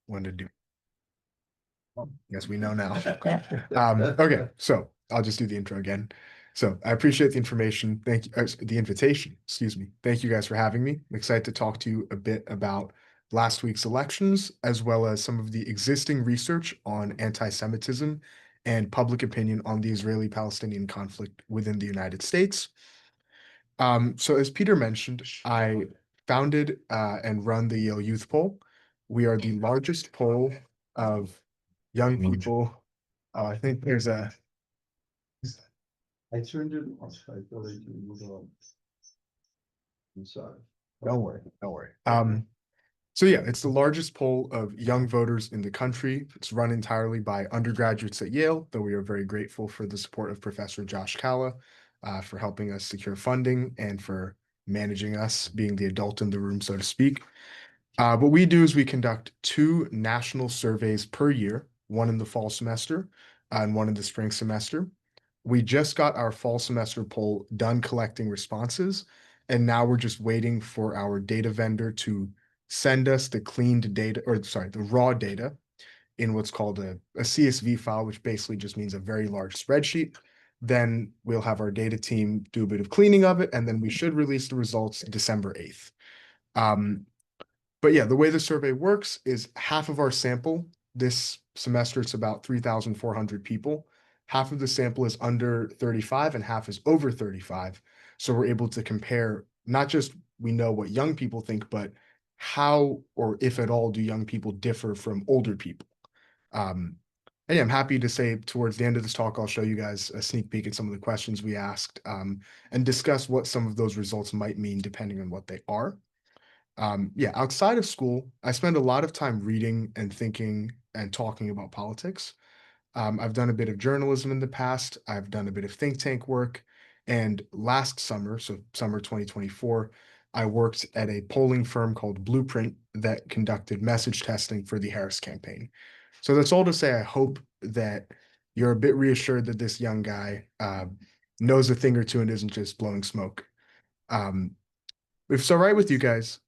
when to do. Yes, we know now. Okay, so I'll just do the intro again. So I appreciate the information. Thank you, the invitation. Excuse me. Thank you guys for having me. I'm excited to talk to you a bit about last week's elections, as well as some of the existing research on anti-Semitism and public opinion on the Israeli-Palestinian conflict within the United States. So as Peter mentioned, I founded and run the Yale Youth Poll. We are the largest poll of young people. I think there's a. I turned it off. I thought I turned it on. I'm sorry. Don't worry, don't worry. So yeah, it's the largest poll of young voters in the country. It's run entirely by undergraduates at Yale, though we are very grateful for the support of Professor Josh Kalla for helping us secure funding and for managing us, being the adult in the room, so to speak. What we do is we conduct 2 national surveys per year, one in the fall semester and one in the spring semester. We just got our fall semester poll done collecting responses, and now we're just waiting for our data vendor to send us the cleaned data, or sorry, the raw data in what's called a CSV file, which basically just means a very large spreadsheet. Then we'll have our data team do a bit of cleaning of it, and then we should release the results December 8th. But yeah, the way the survey works is half of our sample this semester, it's about 3,400 people. Half of the sample is under 35 and half is over 35. So we're able to compare, not just we know what young people think, but how or if at all do young people differ from older people. And yeah, I'm happy to say towards the end of this talk, I'll show you guys a sneak peek at some of the questions we asked and discuss what some of those results might mean depending on what they are. Yeah, outside of school, I spend a lot of time reading and thinking and talking about politics. I've done a bit of journalism in the past. I've done a bit of think tank work. And last summer, so summer 2024, I worked at a polling firm called Blueprint that conducted message testing for the Harris campaign. So that's all to say, I hope that you're a bit reassured that this young guy knows a thing or two and isn't just blowing smoke. If it's all right with you guys,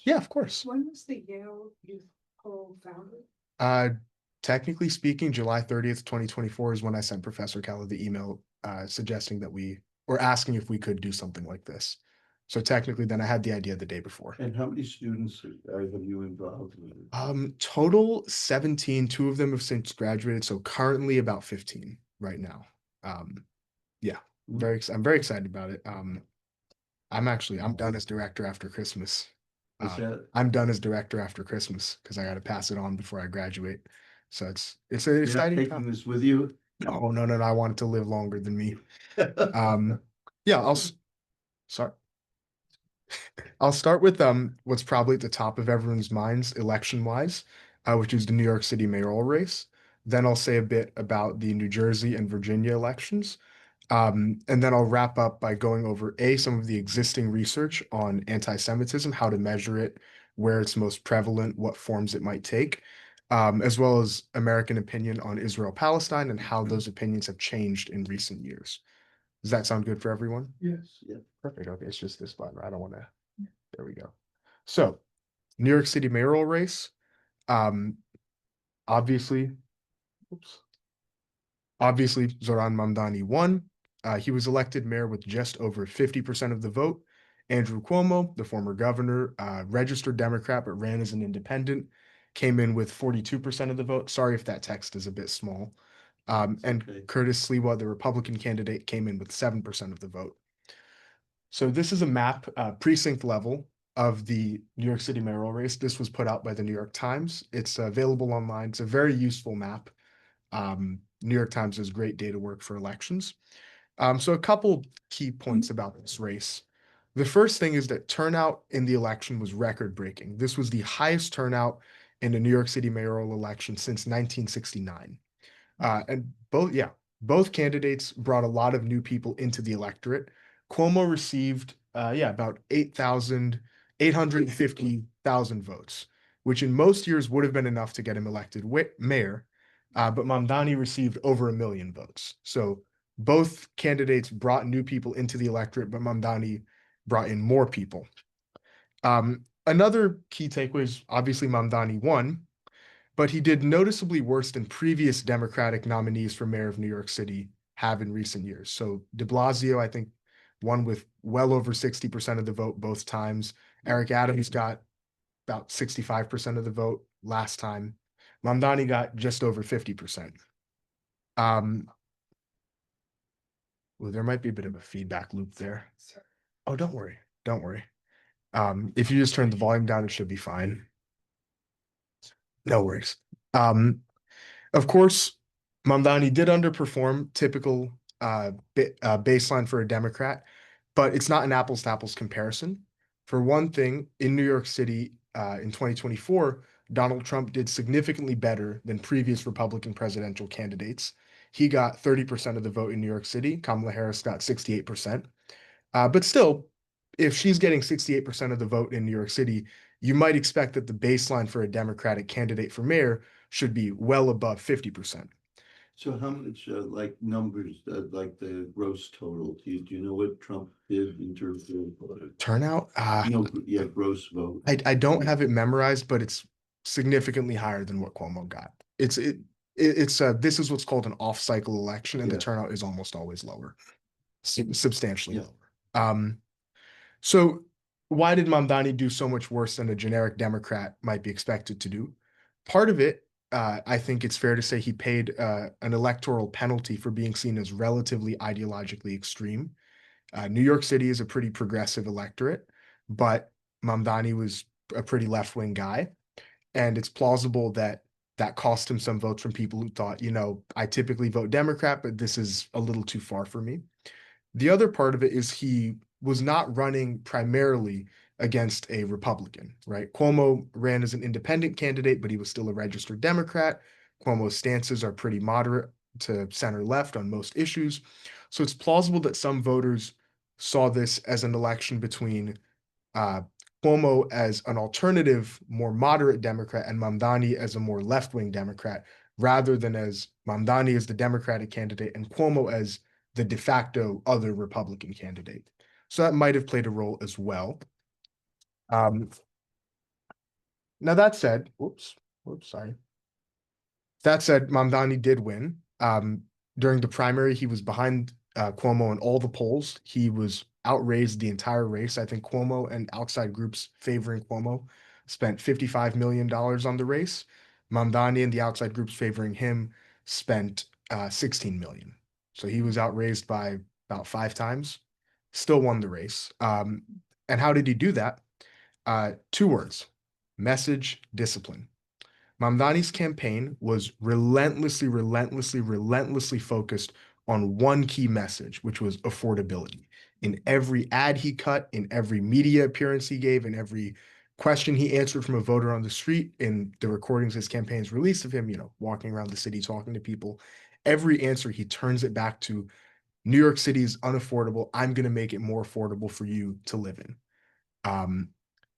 yeah, of course. When was the Yale Youth Poll founded? Technically speaking, July 30th, 2024 is when I sent Professor Kalla the email suggesting that or asking if we could do something like this. So technically then I had the idea the day before. And how many students have you involved with? Total 17, 2 of them have since graduated. So currently about 15 right now. Yeah, I'm very excited about it. I'm done as director after Christmas. I'm done as director after Christmas because I got to pass it on before I graduate. So it's an exciting taking time. this with you. No. I want it to live longer than me. Yeah, sorry. I'll start with what's probably at the top of everyone's minds election-wise, which is the New York City mayoral race. Then I'll say a bit about the New Jersey and Virginia elections. And then I'll wrap up by going over some of the existing research on anti-Semitism, how to measure it, where it's most prevalent, what forms it might take, as well as American opinion on Israel-Palestine and how those opinions have changed in recent years. Does that sound good for everyone? Yes. Yeah. Perfect. Okay, it's just this button. I don't want to. There we go. So, New York City mayoral race. Obviously, Zoran Mamdani won. He was elected mayor with just over 50% of the vote. Andrew Cuomo, the former governor, registered Democrat but ran as an independent, came in with 42% of the vote. Sorry if that text is a bit small. And okay. Curtis Sliwa, the Republican candidate, came in with 7% of the vote. So this is a map, precinct level, of the New York City mayoral race. This was put out by the New York Times. It's available online. It's a very useful map. New York Times does great data work for elections. So a couple key points about this race. The first thing is that turnout in the election was record-breaking. This was the highest turnout in a New York City mayoral election since 1969. And both candidates brought a lot of new people into the electorate. Cuomo received about 850,000 votes, which in most years would have been enough to get him elected mayor. But Mamdani received over 1 million votes. So both candidates brought new people into the electorate, but Mamdani brought in more people. Another key takeaway is obviously Mamdani won, but he did noticeably worse than previous Democratic nominees for mayor of New York City have in recent years. So de Blasio, I think, won with well over 60% of the vote both times. Eric Adams got about 65% of the vote last time. Mamdani got just over 50%. Well, there might be a bit of a feedback loop there. Oh, don't worry. Don't worry. If you just turn the volume down, it should be fine. No worries. Of course, Mamdani did underperform typical baseline for a Democrat, but it's not an apples to apples comparison. For one thing, in New York City in 2024, Donald Trump did significantly better than previous Republican presidential candidates. He got 30% of the vote in New York City. Kamala Harris got 68%. But still, if she's getting 68% of the vote in New York City, you might expect that the baseline for a Democratic candidate for mayor should be well above 50%. So how much, like numbers, like the gross total, do you know what Trump did in terms of? Turnout? No, yeah, gross vote. I don't have it memorized, but it's significantly higher than what Cuomo got. This is what's called an off-cycle election, and the Yeah. turnout is almost always lower, substantially Yeah. lower. So why did Mamdani do so much worse than a generic Democrat might be expected to do? Part of it, I think it's fair to say he paid an electoral penalty for being seen as relatively ideologically extreme. New York City is a pretty progressive electorate, but Mamdani was a pretty left-wing guy. And it's plausible that that cost him some votes from people who thought, I typically vote Democrat, but this is a little too far for me. The other part of it is he was not running primarily against a Republican, right? Cuomo ran as an independent candidate, but he was still a registered Democrat. Cuomo's stances are pretty moderate to center left on most issues. So it's plausible that some voters saw this as an election between uh, Cuomo as an alternative, more moderate Democrat and Mamdani as a more left-wing Democrat, rather than as Mamdani as the Democratic candidate and Cuomo as the de facto other Republican candidate. So that might have played a role as well. Now that said, sorry. That said, Mamdani did win. During the primary, he was behind Cuomo in all the polls. He was outraised the entire race. I think Cuomo and outside groups favoring Cuomo spent $55 million on the race. Mamdani and the outside groups favoring him spent 16 million. So he was outraised by about 5 times, still won the race. And how did he do that? 2 words: message, discipline. Mamdani's campaign was relentlessly focused on one key message, which was affordability. In every ad he cut, in every media appearance he gave, in every question he answered from a voter on the street, in the recordings his campaign's released of him, walking around the city talking to people, every answer he turns it back to New York City is unaffordable. I'm going to make it more affordable for you to live in.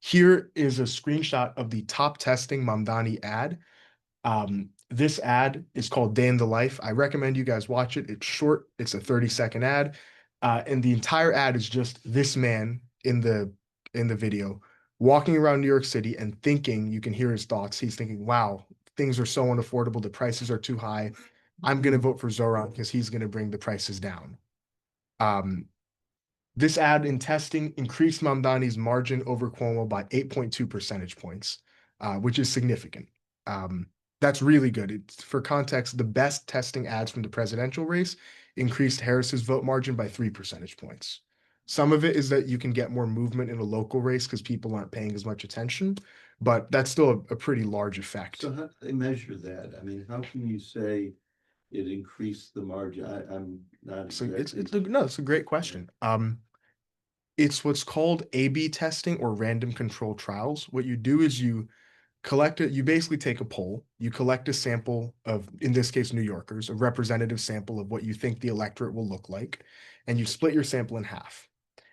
Here is a screenshot of the top testing Mamdani ad. This ad is called Day in the Life. I recommend you guys watch it. It's short. It's a 30-second ad. And the entire ad is just this man in the video walking around New York City and thinking, you can hear his thoughts. He's thinking, wow, things are so unaffordable. The prices are too high. I'm going to vote for Zoran because he's going to bring the prices down. This ad in testing increased Mamdani's margin over Cuomo by 8.2 percentage points, which is significant. That's really good. For context, the best testing ads from the presidential race increased Harris's vote margin by 3 percentage points. Some of it is that you can get more movement in a local race because people aren't paying as much attention, but that's still a pretty large effect. So how do they measure that? I mean, how can you say it increased the margin? I'm not So exactly. it's a great question. It's what's called A/B testing or random control trials. What you do is you basically take a poll, you collect a sample of, in this case, New Yorkers, a representative sample of what you think the electorate will look like, and you split your sample in half.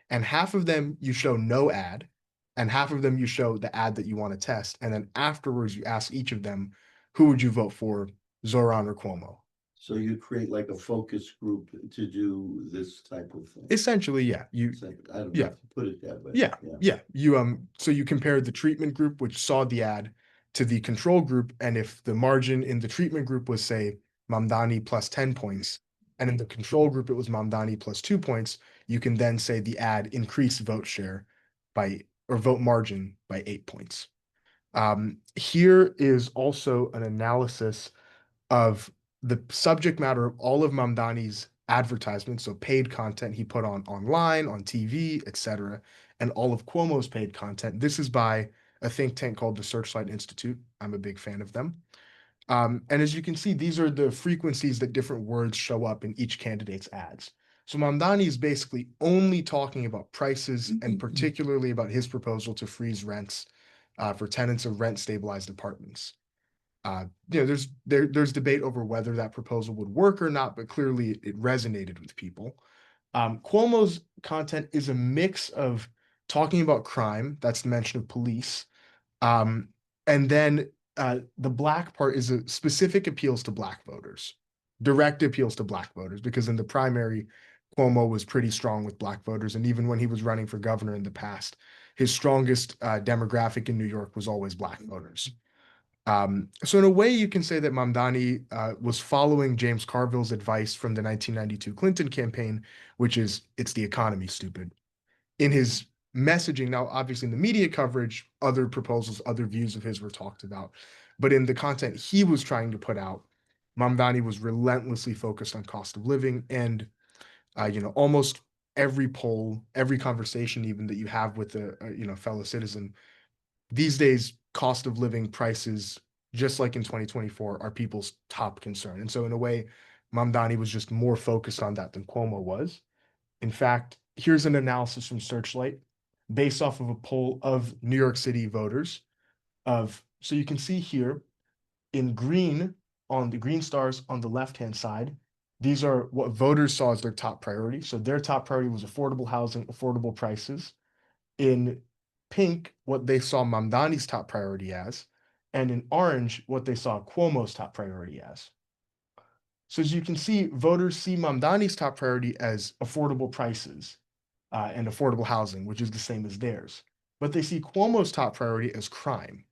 And half of them you show no ad, and half of them you show the ad that you want to test. And then afterwards, you ask each of them, who would you vote for, Zoran or Cuomo? So you create like a focus group to do this type of thing. Essentially, yeah. I don't know Yeah. if to put it that way. Yeah. You so you compared the treatment group, which saw the ad, to the control group. And if the margin in the treatment group was, say, Mamdani plus 10 points, and in the control group it was Mamdani plus 2 points, you can then say the ad increased vote share by, or vote margin by 8 points. Here is also an analysis of the subject matter of all of Mamdani's advertisements, so paid content he put on online, on TV, etc., and all of Cuomo's paid content. This is by a think tank called the Searchlight Institute. I'm a big fan of them. And as you can see, these are the frequencies that different words show up in each candidate's ads. So Mamdani is basically only talking about prices and particularly about his proposal to freeze rents for tenants of rent stabilized apartments. There's debate over whether that proposal would work or not, but clearly it resonated with people. Cuomo's content is a mix of talking about crime, that's the mention of police, and then the black part is a specific appeals to black voters, direct appeals to black voters, because in the primary, Cuomo was pretty strong with black voters, and even when he was running for governor in the past, his strongest demographic in New York was always black voters. So in a way, you can say that Mamdani was following James Carville's advice from the 1992 Clinton campaign, which is, it's the economy, stupid. In his messaging, now obviously in the media coverage, other proposals, other views of his were talked about. But in the content he was trying to put out, Mamdani was relentlessly focused on cost of living. And, almost every poll, every conversation even that you have with a fellow citizen, these days, cost of living prices, just like in 2024, are people's top concern. And so in a way, Mamdani was just more focused on that than Cuomo was. In fact, here's an analysis from Searchlight based off of a poll of New York City voters so you can see here in green, on the green stars on the left-hand side, these are what voters saw as their top priority. So their top priority was affordable housing, affordable prices. In pink, what they saw Mamdani's top priority as, and in orange, what they saw Cuomo's top priority as. So as you can see, voters see Mamdani's top priority as affordable prices and affordable housing, which is the same as theirs. But they see Cuomo's top priority as crime.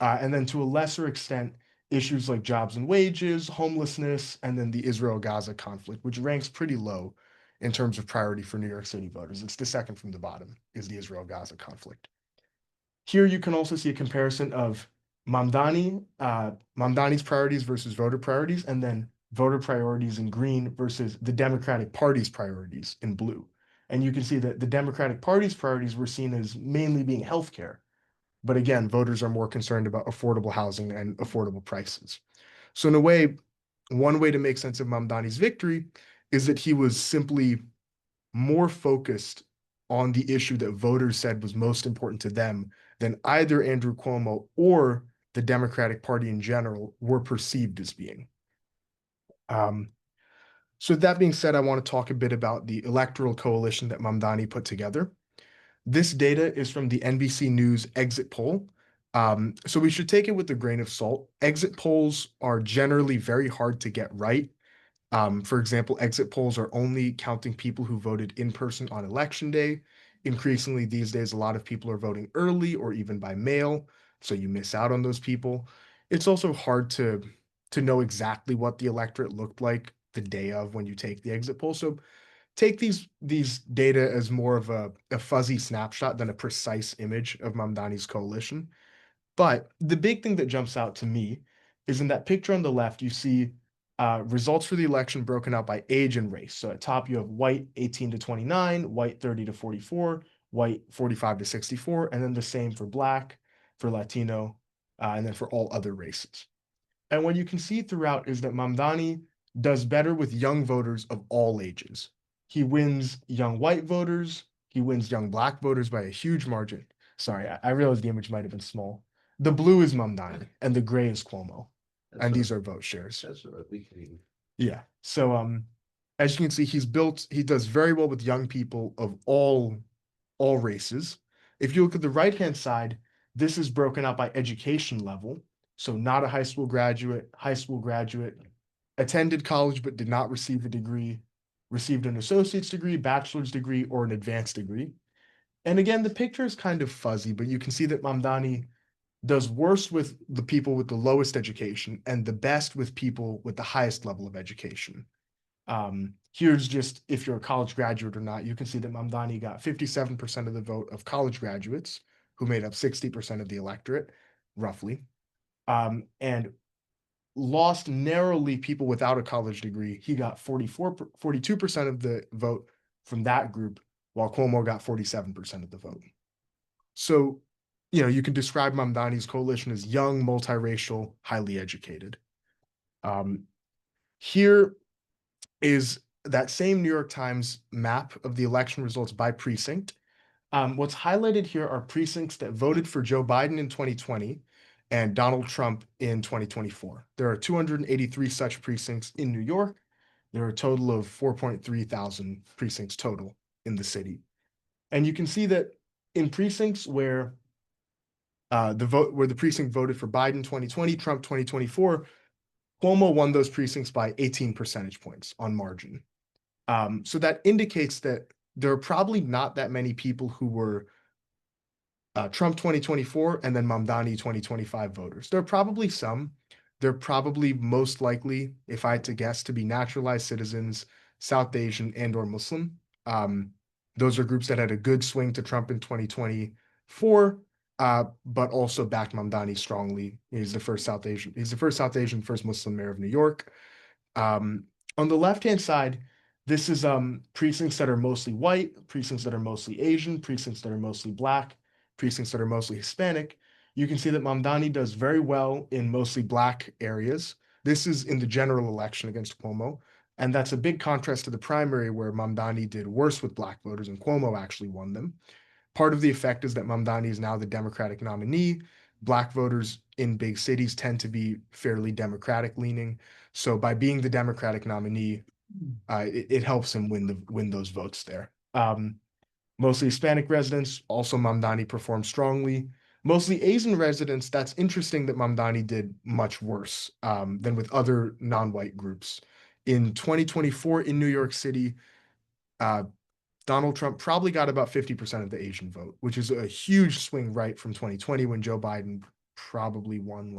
And then to a lesser extent, issues like jobs and wages, homelessness, and then the Israel-Gaza conflict, which ranks pretty low in terms of priority for New York City voters. It's the second from the bottom, is the Israel-Gaza conflict. Here you can also see a comparison of Mamdani's priorities versus voter priorities, and then voter priorities in green versus the Democratic Party's priorities in blue. And you can see that the Democratic Party's priorities were seen as mainly being healthcare. But again, voters are more concerned about affordable housing and affordable prices. So in a way, one way to make sense of Mamdani's victory is that he was simply more focused on the issue that voters said was most important to them than either Andrew Cuomo or the Democratic Party in general were perceived as being. So that being said, I want to talk a bit about the electoral coalition that Mamdani put together. This data is from the NBC News exit poll. So we should take it with a grain of salt. Exit polls are generally very hard to get right. For example, exit polls are only counting people who voted in person on election day. Increasingly these days, a lot of people are voting early or even by mail, so you miss out on those people. It's also hard to know exactly what the electorate looked like the day of when you take the exit poll. So take these data as more of a fuzzy snapshot than a precise image of Mamdani's coalition. But the big thing that jumps out to me is in that picture on the left, you see results for the election broken out by age and race. So at top, you have white 18 to 29, white 30 to 44, white 45 to 64, and then the same for Black, for Latino, and then for all other races. And what you can see throughout is that Mamdani does better with young voters of all ages. He wins young white voters. He wins young Black voters by a huge margin. Sorry, I realized the image might have been small. The blue is Mamdani and the gray is Cuomo. And these are vote shares. That's what we can. Yeah. So as you can see, he does very well with young people of all races. If you look at the right-hand side, this is broken out by education level. So not a high school graduate, attended college but did not receive a degree, received an associate's degree, bachelor's degree, or an advanced degree. And again, the picture is kind of fuzzy, but you can see that Mamdani does worse with the people with the lowest education and the best with people with the highest level of education. Here's just if you're a college graduate or not, you can see that Mamdani got 57% of the vote of college graduates, who made up 60% of the electorate, roughly, and lost narrowly people without a college degree. He got 42% of the vote from that group, while Cuomo got 47% of the vote. So, you can describe Mamdani's coalition as young, multiracial, highly educated. Here is that same New York Times map of the election results by precinct. What's highlighted here are precincts that voted for Joe Biden in 2020 and Donald Trump in 2024. There are 283 such precincts in New York. There are a total of 4.3 thousand precincts total in the city. And you can see that in precincts where the precinct voted for Biden 2020, Trump 2024, Cuomo won those precincts by 18 percentage points on margin. So that indicates that there are probably not that many people who were Trump 2024 and then Mamdani 2025 voters. There are probably some. They're probably most likely, if I had to guess, to be naturalized citizens, South Asian and or Muslim. Those are groups that had a good swing to Trump in 2024, but also backed Mamdani strongly. He's the first South Asian, first Muslim mayor of New York. On the left-hand side, this is precincts that are mostly white, precincts that are mostly Asian, precincts that are mostly Black, precincts that are mostly Hispanic. You can see that Mamdani does very well in mostly Black areas. This is in the general election against Cuomo, and that's a big contrast to the primary where Mamdani did worse with Black voters and Cuomo actually won them. Part of the effect is that Mamdani is now the Democratic nominee. Black voters in big cities tend to be fairly Democratic leaning. So by being the Democratic nominee, it helps him win those votes there. Mostly Hispanic residents, also Mamdani performed strongly. Mostly Asian residents, that's interesting that Mamdani did much worse than with other non-white groups. In 2024 in New York City, Donald Trump probably got about 50% of the Asian vote, which is a huge swing right from 2020 when Joe Biden probably won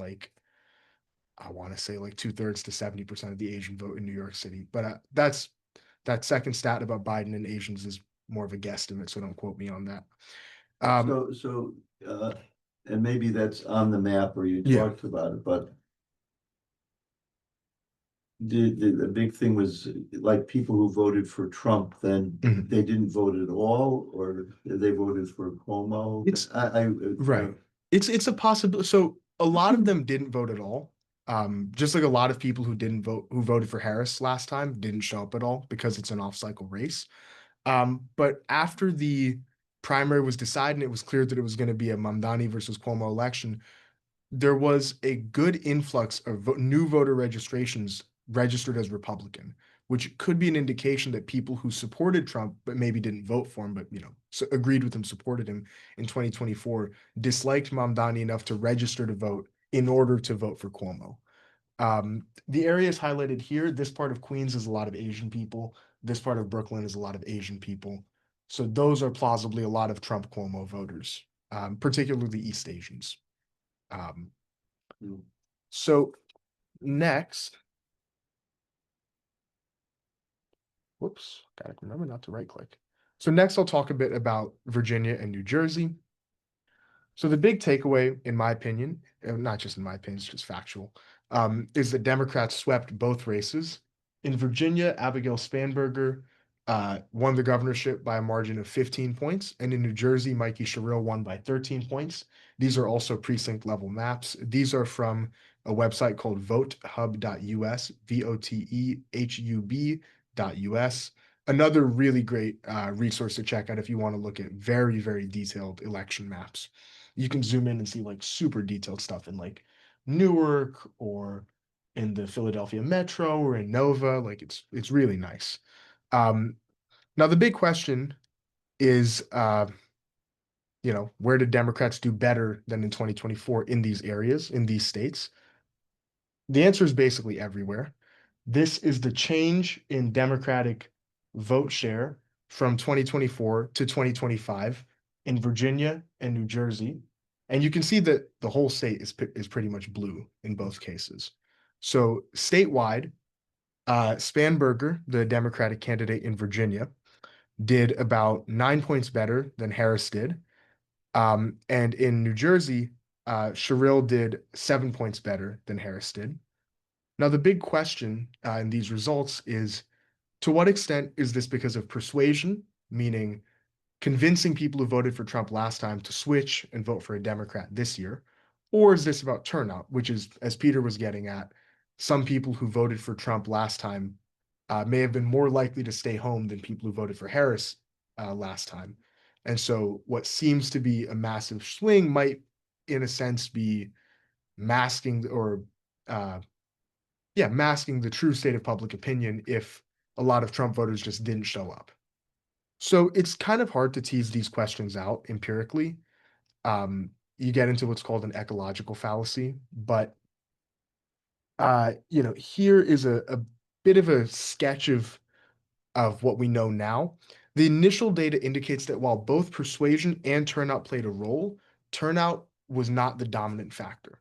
I want to say 2/3 to 70% of the Asian vote in New York City. But that second stat about Biden and Asians is more of a guesstimate, so don't quote me on that. And maybe that's on the map or you Yeah. talked about it, but the big thing was like people who voted for Trump, then Mhm. they didn't vote at all, or they voted for Cuomo. Right. It's a possibility. So a lot of them didn't vote at all. Just like a lot of people who voted for Harris last time didn't show up at all because it's an off-cycle race. But after the primary was decided and it was clear that it was going to be a Mamdani versus Cuomo election, there was a good influx of new voter registrations registered as Republican, which could be an indication that people who supported Trump but maybe didn't vote for him, but agreed with him, supported him in 2024, disliked Mamdani enough to register to vote in order to vote for Cuomo. The areas highlighted here, this part of Queens is a lot of Asian people. This part of Brooklyn is a lot of Asian people. So those are plausibly a lot of Trump Cuomo voters, particularly East Asians. So next, whoops, gotta remember not to right click. So next I'll talk a bit about Virginia and New Jersey. So the big takeaway, in my opinion, not just in my opinion, it's just factual, is that Democrats swept both races. In Virginia, Abigail Spanberger won the governorship by a margin of 15 points, and in New Jersey, Mikey Sherrill won by 13 points. These are also precinct level maps. These are from a website called votehub.us, VOTEHUB.us. Another really great resource to check out if you want to look at very, very detailed election maps. You can zoom in and see super detailed stuff in Newark or in the Philadelphia Metro or in Nova. It's really nice. Now the big question is, where did Democrats do better than in 2024 in these areas, in these states? The answer is basically everywhere. This is the change in Democratic vote share from 2024 to 2025 in Virginia and New Jersey. And you can see that the whole state is pretty much blue in both cases. So statewide, Spanberger, the Democratic candidate in Virginia, did about 9 points better than Harris did. And in New Jersey, Sherrill did 7 points better than Harris did. Now, the big question in these results is, to what extent is this because of persuasion, meaning convincing people who voted for Trump last time to switch and vote for a Democrat this year? Or is this about turnout, which is, as Peter was getting at, some people who voted for Trump last time may have been more likely to stay home than people who voted for Harris last time. And so what seems to be a massive swing might, in a sense, be masking or masking the true state of public opinion if a lot of Trump voters just didn't show up. So it's kind of hard to tease these questions out empirically. You get into what's called an ecological fallacy, but here is a bit of a sketch of what we know now. The initial data indicates that while both persuasion and turnout played a role, turnout was not the dominant factor.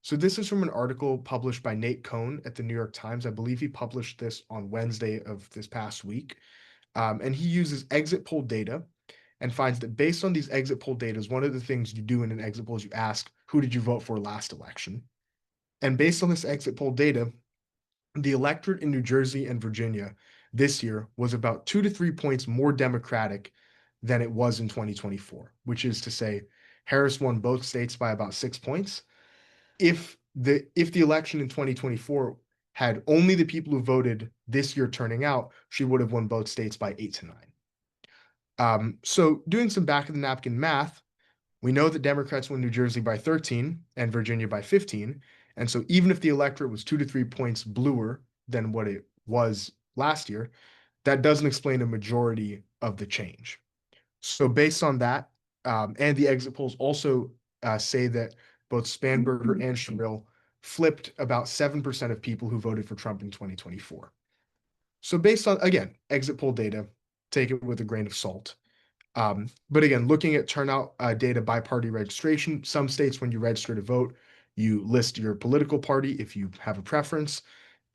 So this is from an article published by Nate Cohn at the New York Times. I believe he published this on Wednesday of this past week. And he uses exit poll data and finds that based on these exit poll data, one of the things you do in an exit poll is you ask, who did you vote for last election? And based on this exit poll data, the electorate in New Jersey and Virginia this year was about 2 to 3 points more Democratic than it was in 2024, which is to say Harris won both states by about 6 points. If the election in 2024 had only the people who voted this year turning out, she would have won both states by 8 to 9. So doing some back of the napkin math, we know that Democrats won New Jersey by 13 and Virginia by 15. And so even if the electorate was 2 to 3 points bluer than what it was last year, that doesn't explain a majority of the change. So based on that, and the exit polls also say that both Spanberger and Sherrill flipped about 7% of people who voted for Trump in 2024. So based on, again, exit poll data, take it with a grain of salt. But again, looking at turnout data by party registration, some states, when you register to vote, you list your political party if you have a preference,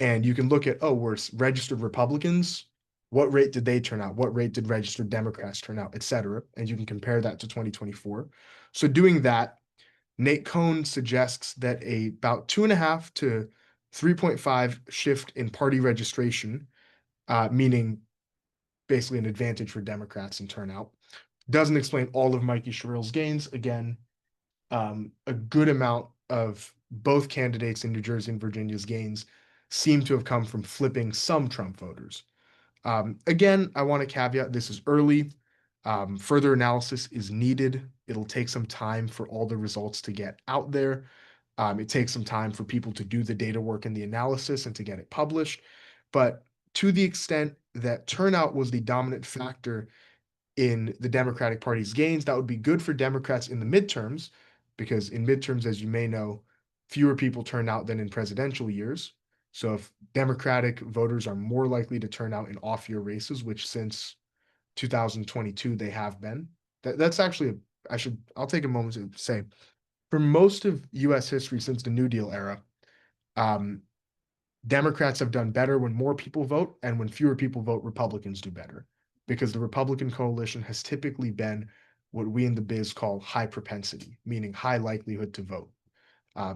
and you can look at, were registered Republicans, what rate did they turn out? What rate did registered Democrats turn out, et cetera? And you can compare that to 2024. So doing that, Nate Cohn suggests that about 2.5 to 3.5 shift in party registration, meaning basically an advantage for Democrats in turnout, doesn't explain all of Mikey Sherrill's gains. Again, a good amount of both candidates in New Jersey and Virginia's gains seem to have come from flipping some Trump voters. Again, I want to caveat this is early. Further analysis is needed. It'll take some time for all the results to get out there. It takes some time for people to do the data work and the analysis and to get it published. But to the extent that turnout was the dominant factor in the Democratic Party's gains, that would be good for Democrats in the midterms, because in midterms, as you may know, fewer people turn out than in presidential years. So if Democratic voters are more likely to turn out in off-year races, which since 2022 they have been, that's actually I'll take a moment to say, for most of U.S. history since the New Deal era, Democrats have done better when more people vote, and when fewer people vote, Republicans do better, because the Republican coalition has typically been what we in the biz call high propensity, meaning high likelihood to vote.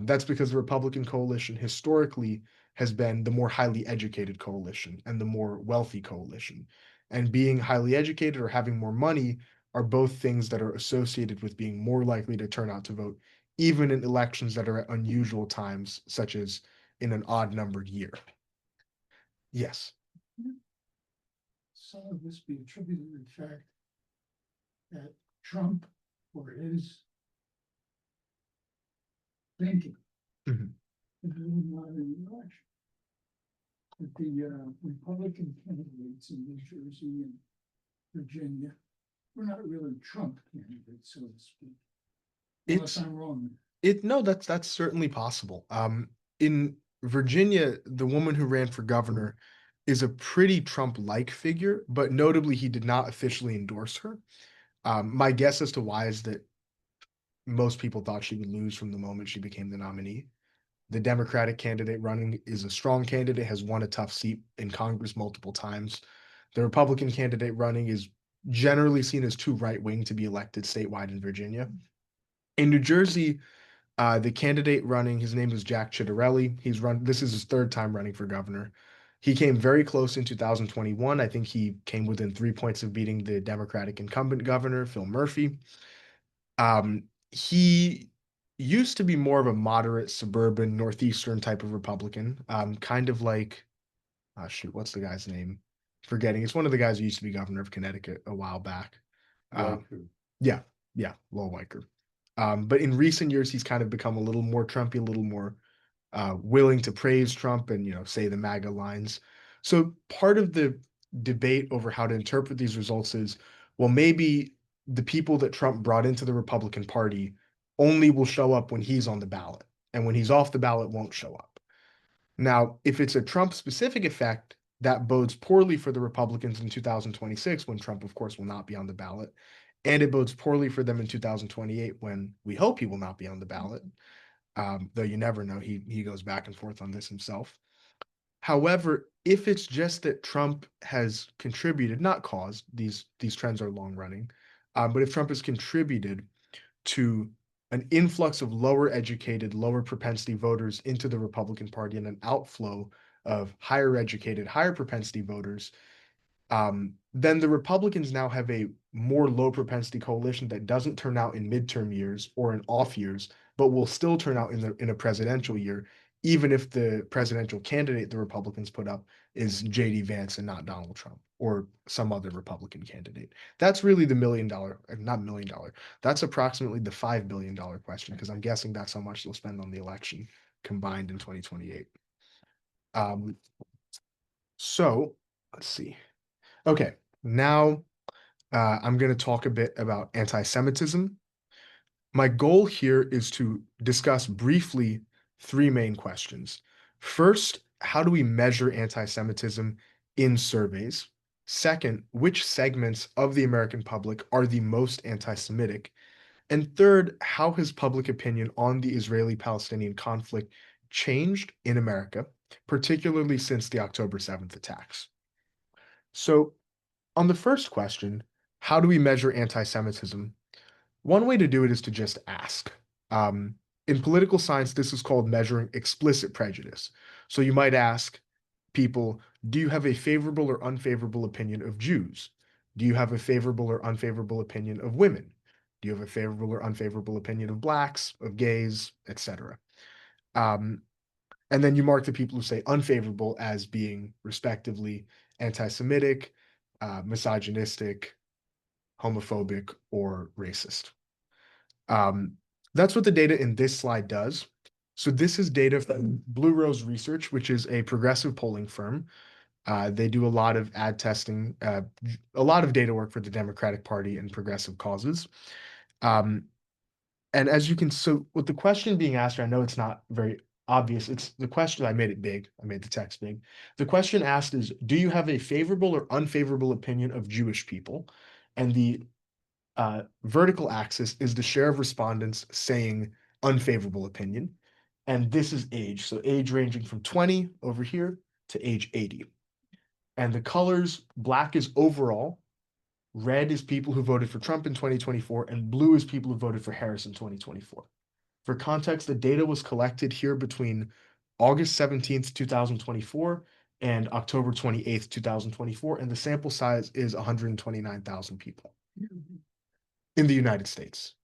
That's because the Republican coalition historically has been the more highly educated coalition and the more wealthy coalition. And being highly educated or having more money are both things that are associated with being more likely to turn out to vote, even in elections that are at unusual times, such as in an odd numbered year. Yes. Some of this be attributed to the fact that Trump, or his thinking, Mhm. is really not in the election. That the Republican candidates in New Jersey and Virginia were not really Trump candidates, so to speak. Unless I'm wrong. No, that's certainly possible. In Virginia, the woman who ran for governor is a pretty Trump-like figure, but notably he did not officially endorse her. My guess as to why is that most people thought she would lose from the moment she became the nominee. The Democratic candidate running is a strong candidate, has won a tough seat in Congress multiple times. The Republican candidate running is generally seen as too right-wing to be elected statewide in Virginia. In New Jersey, the candidate running, his name is Jack Ciattarelli. This is his third time running for governor. He came very close in 2021. I think he came within 3 points of beating the Democratic incumbent governor, Phil Murphy. He used to be more of a moderate suburban northeastern type of Republican, kind of like, shoot, what's the guy's name? Forgetting. It's one of the guys who used to be governor of Connecticut a while back. Riker. Yeah, Lowell Weicker. But in recent years, he's kind of become a little more Trumpy, a little more willing to praise Trump and say the MAGA lines. So part of the debate over how to interpret these results is, well, maybe the people that Trump brought into the Republican Party only will show up when he's on the ballot, and when he's off the ballot, won't show up. Now, if it's a Trump-specific effect, that bodes poorly for the Republicans in 2026, when Trump, of course, will not be on the ballot. And it bodes poorly for them in 2028, when we hope he will not be on the ballot. Though you never know, he goes back and forth on this himself. However, if it's just that Trump has contributed, not caused, these trends are long running, but if Trump has contributed to an influx of lower educated, lower propensity voters into the Republican Party and an outflow of higher educated, higher propensity voters, then the Republicans now have a more low propensity coalition that doesn't turn out in midterm years or in off years, but will still turn out in a presidential year, even if the presidential candidate the Republicans put up is JD Vance and not Donald Trump or some other Republican candidate. That's really the not $1 million. That's approximately the $5 billion question, because I'm guessing that's how much they'll spend on the election combined in 2028. So let's see. Okay, now I'm going to talk a bit about anti-Semitism. My goal here is to discuss briefly three main questions. First, how do we measure anti-Semitism in surveys? Second, which segments of the American public are the most anti-Semitic? And third, how has public opinion on the Israeli-Palestinian conflict changed in America, particularly since the October 7th attacks? So, on the first question, how do we measure anti-Semitism? One way to do it is to just ask. In political science, this is called measuring explicit prejudice. So you might ask people, do you have a favorable or unfavorable opinion of Jews? Do you have a favorable or unfavorable opinion of women? Do you have a favorable or unfavorable opinion of blacks, of gays, etc.? And then you mark the people who say unfavorable as being respectively anti-Semitic, misogynistic, homophobic, or racist. That's what the data in this slide does. So this is data from Blue Rose Research, which is a progressive polling firm. They do a lot of ad testing, a lot of data work for the Democratic Party and progressive causes. And as you can, so with the question being asked, I know it's not very obvious. It's the question, I made it big. I made the text big. The question asked is, do you have a favorable or unfavorable opinion of Jewish people? And the vertical axis is the share of respondents saying unfavorable opinion. And this is age. So age ranging from 20 over here to age 80. And the colors, black is overall, red is people who voted for Trump in 2024, and blue is people who voted for Harris in 2024. For context, the data was collected here between August 17th, 2024 and October 28th, 2024, and the sample size is 129,000 people in the United States.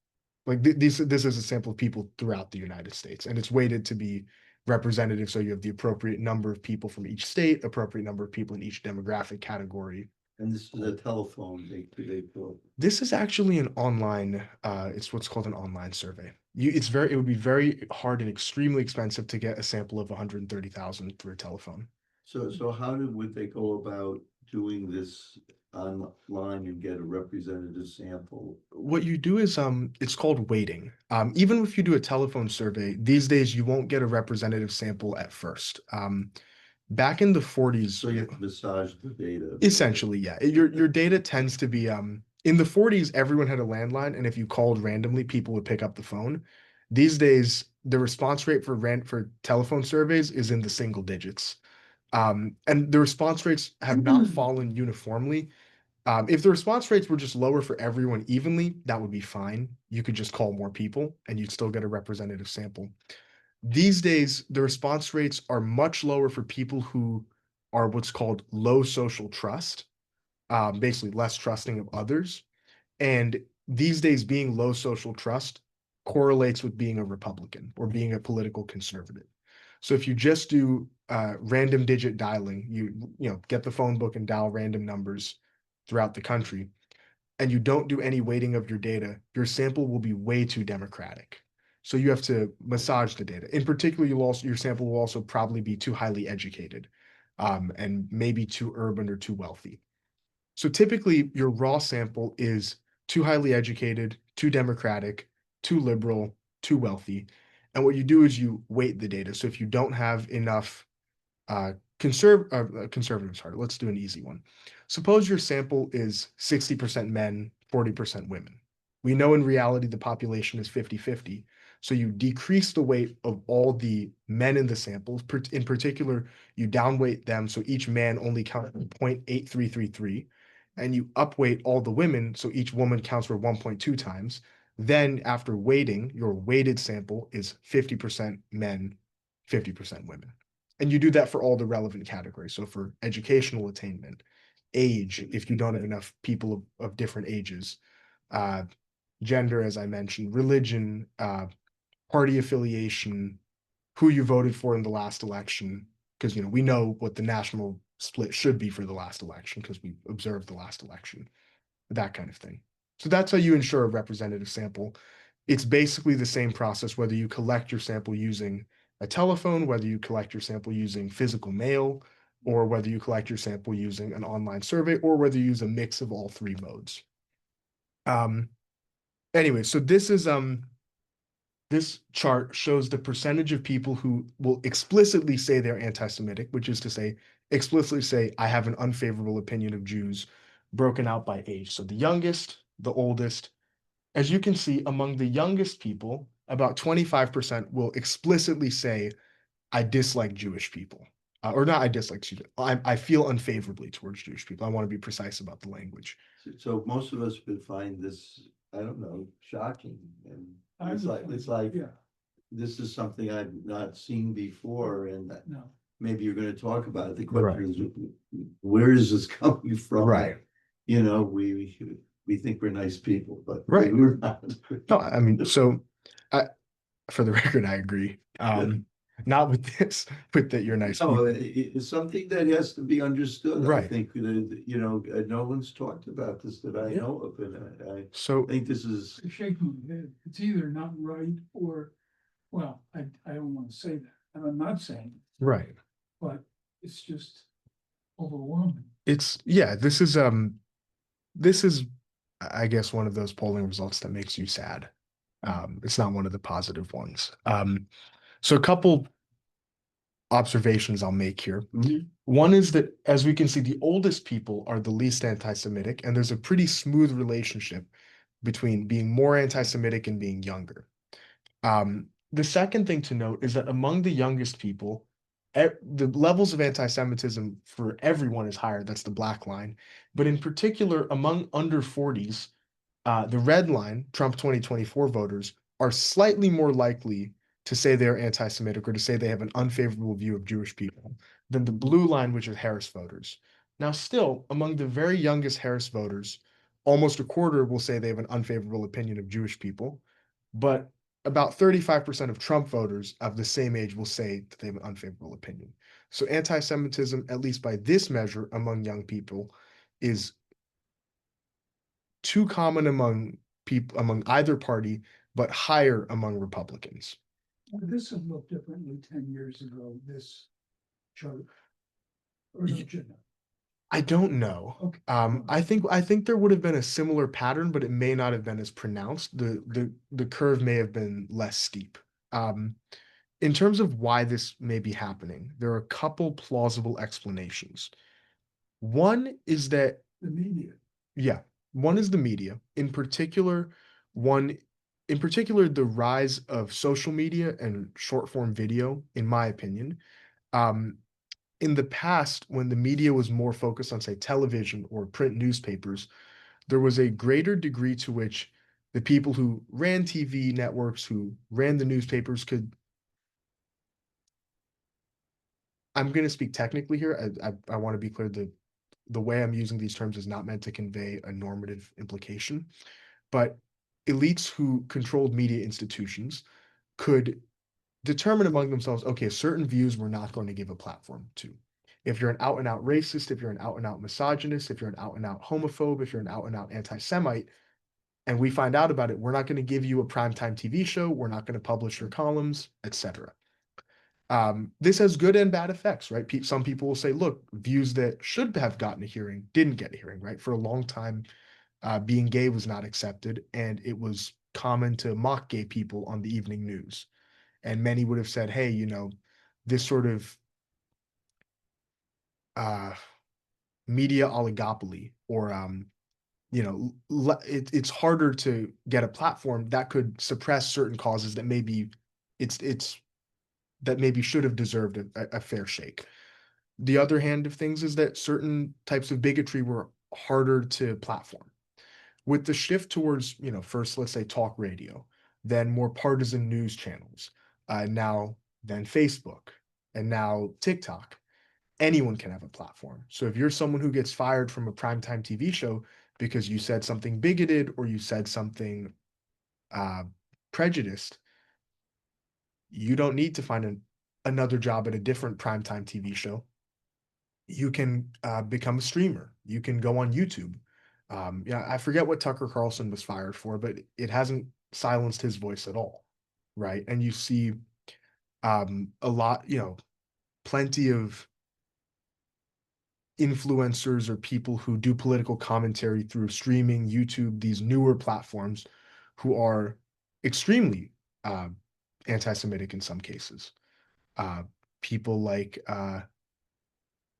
Like this is a sample of people throughout the United States, and it's weighted to be representative, so you have the appropriate number of people from each state, appropriate number of people in each demographic category. And this is a telephone they put. This is actually an online, it's what's called an online survey. It would be very hard and extremely expensive to get a sample of 130,000 through a telephone. So how would they go about doing this online and get a representative sample? What you do is it's called weighting. Even if you do a telephone survey, these days you won't get a representative sample at first. Back in the 40s, So you have to massage the data. essentially, yeah. Your data tends to be In the 40s, everyone had a landline, and if you called randomly, people would pick up the phone. These days, the response rate for telephone surveys is in the single digits. And the response rates have not fallen uniformly. If the response rates were just lower for everyone evenly, that would be fine. You could just call more people and you'd still get a representative sample. These days, the response rates are much lower for people who are what's called low social trust, basically less trusting of others. And these days, being low social trust correlates with being a Republican or being a political conservative. So if you just do random digit dialing, you get the phone book and dial random numbers throughout the country, and you don't do any weighting of your data, your sample will be way too democratic. So you have to massage the data. In particular, your sample will also probably be too highly educated, and maybe too urban or too wealthy. So typically, your raw sample is too highly educated, too democratic, too liberal, too wealthy. And what you do is you weight the data. So if you don't have enough conservative, sorry, let's do an easy one. Suppose your sample is 60% men, 40% women. We know in reality the population is 50-50. So you decrease the weight of all the men in the sample. In particular, you downweight them so each man only counts 0.8333, and you upweight all the women so each woman counts for 1.2 times. Then after weighting, your weighted sample is 50% men, 50% women. And you do that for all the relevant categories. So for educational attainment, age, if you don't have enough people of different ages, uh, gender, as I mentioned, religion, party affiliation, who you voted for in the last election, because we know what the national split should be for the last election because we observed the last election, that kind of thing. So that's how you ensure a representative sample. It's basically the same process whether you collect your sample using a telephone, whether you collect your sample using physical mail, or whether you collect your sample using an online survey, or whether you use a mix of all three modes. Anyway, so this chart shows the percentage of people who will explicitly say they're anti-Semitic, which is to say, explicitly say, I have an unfavorable opinion of Jews, broken out by age. So the youngest, the oldest. As you can see, among the youngest people, about 25% will explicitly say, I dislike Jewish people. Or not I dislike, excuse me, I feel unfavorably towards Jewish people. I want to be precise about the language. So most of us would find this, I don't know, shocking, and I it's would like, find it's it, like, yeah, this is something I've not seen before, and no. maybe you're gonna talk about it. The Right. question is, where is this coming from? Right. You know, we think we're nice people, but Right. we're not. No, I mean, so for the record, I agree. Not with this, with that you're nice No, people. it's something that has to be understood. I Right. think that, no one's talked about this that I Yeah. know of, and I So think this is, It's shaking my head. It's either not right or, well, I don't want to say that, and I'm not saying, right. but it's just overwhelming. This is I guess one of those polling results that makes you sad. It's not one of the positive ones. So a couple observations I'll make here. One is that, as we can see, the oldest people are the least anti-Semitic, and there's a pretty smooth relationship between being more anti-Semitic and being younger. The second thing to note is that among the youngest people, the levels of anti-Semitism for everyone is higher. That's the black line. But in particular, among under 40s, the red line, Trump 2024 voters, are slightly more likely to say they're anti-Semitic or to say they have an unfavorable view of Jewish people than the blue line, which is Harris voters. Now, still, among the very youngest Harris voters, almost a quarter will say they have an unfavorable opinion of Jewish people, but about 35% of Trump voters of the same age will say that they have an unfavorable opinion. So anti-Semitism, at least by this measure among young people, is too common among people among either party, but higher among Republicans. Would this have looked differently 10 years ago, this chart? Or don't you know? I don't know. Okay. I think there would have been a similar pattern, but it may not have been as pronounced. The curve may have been less steep. In terms of why this may be happening, there are a couple plausible explanations. One is that, The media. yeah, One is the media, one in particular, the rise of social media and short form video, in my opinion. Um, in the past, when the media was more focused on, say, television or print newspapers, there was a greater degree to which the people who ran TV networks, who ran the newspapers, could. I'm going to speak technically here. I want to be clear that the way I'm using these terms is not meant to convey a normative implication, but elites who controlled media institutions could determine among themselves, okay, certain views we're not going to give a platform to. If you're an out and out racist, if you're an out and out misogynist, if you're an out and out homophobe, if you're an out and out anti Semite, and we find out about it, we're not going to give you a primetime TV show, we're not going to publish your columns, etc. This has good and bad effects, right? Some people will say, look, views that should have gotten a hearing didn't get a hearing, right? For a long time, being gay was not accepted, and it was common to mock gay people on the evening news. And many would have said, hey, this sort of uh, media oligopoly, or it's harder to get a platform that could suppress certain causes that maybe it's that maybe should have deserved a fair shake. The other hand of things is that certain types of bigotry were harder to platform. With the shift towards, first, let's say talk radio, then more partisan news channels, now then Facebook, and now TikTok, anyone can have a platform. So if you're someone who gets fired from a primetime TV show because you said something bigoted or you said something uh, prejudiced, you don't need to find another job at a different primetime TV show. You can become a streamer. You can go on YouTube. Yeah, I forget what Tucker Carlson was fired for, but it hasn't silenced his voice at all, right? And you see a lot, plenty of influencers or people who do political commentary through streaming, YouTube, these newer platforms, who are extremely uh, anti-Semitic in some cases. Uh, People like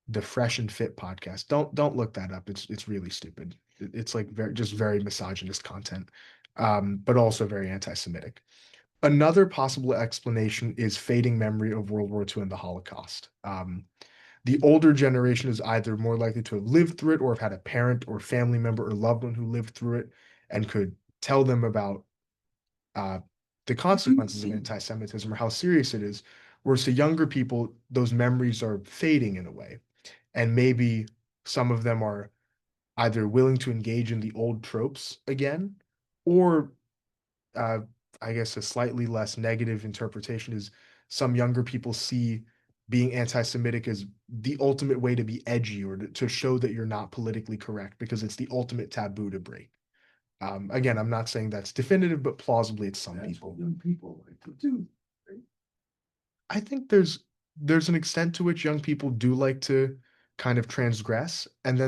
the Fresh and Fit podcast. Don't look that up. It's really stupid. It's like very misogynist content, but also very anti-Semitic. Another possible explanation is fading memory of World War II and the Holocaust. The older generation is either more likely to have lived through it or have had a parent or family member or loved one who lived through it and could tell them about uh, the consequences of anti-Semitism or how serious it is. Whereas to younger people, those memories are fading in a way. And maybe some of them are either willing to engage in the old tropes again, or uh, I guess a slightly less negative interpretation is some younger people see being anti-Semitic as the ultimate way to be edgy or to show that you're not politically correct because it's the ultimate taboo to break. Again, I'm not saying that's definitive, but plausibly it's some That's people. what young people like to do. I think there's an extent to which young people do like to kind of transgress, and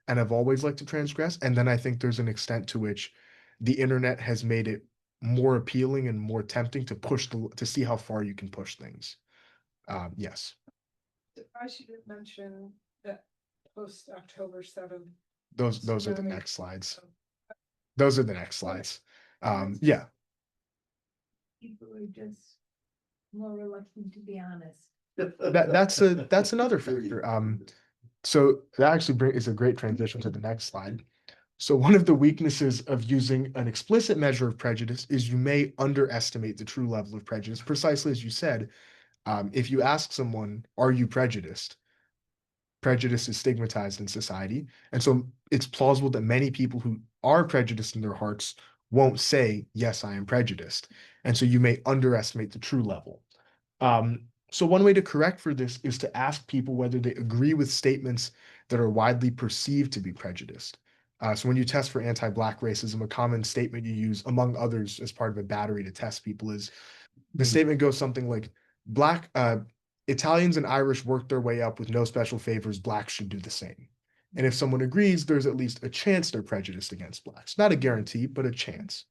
have always liked to transgress, and then I think there's an extent to which the internet has made it more appealing and more tempting to to see how far you can push things. Yes, I should have mentioned that post October 7th. those are the tsunami. next slides. Those are the next slides. Yeah, People are just more reluctant to be honest. that's another factor. So that actually is a great transition to the next slide. So one of the weaknesses of using an explicit measure of prejudice is you may underestimate the true level of prejudice. Precisely as you said, if you ask someone, "Are you prejudiced?" Prejudice is stigmatized in society, and so it's plausible that many people who are prejudiced in their hearts won't say, "Yes, I am prejudiced," and so you may underestimate the true level. So one way to correct for this is to ask people whether they agree with statements that are widely perceived to be prejudiced. So when you test for anti-Black racism, a common statement you use, among others, as part of a battery to test people is the statement goes something like, Black Italians and Irish worked their way up with no special favors, Blacks should do the same. And if someone agrees, there's at least a chance they're prejudiced against Blacks. Not a guarantee, but a chance.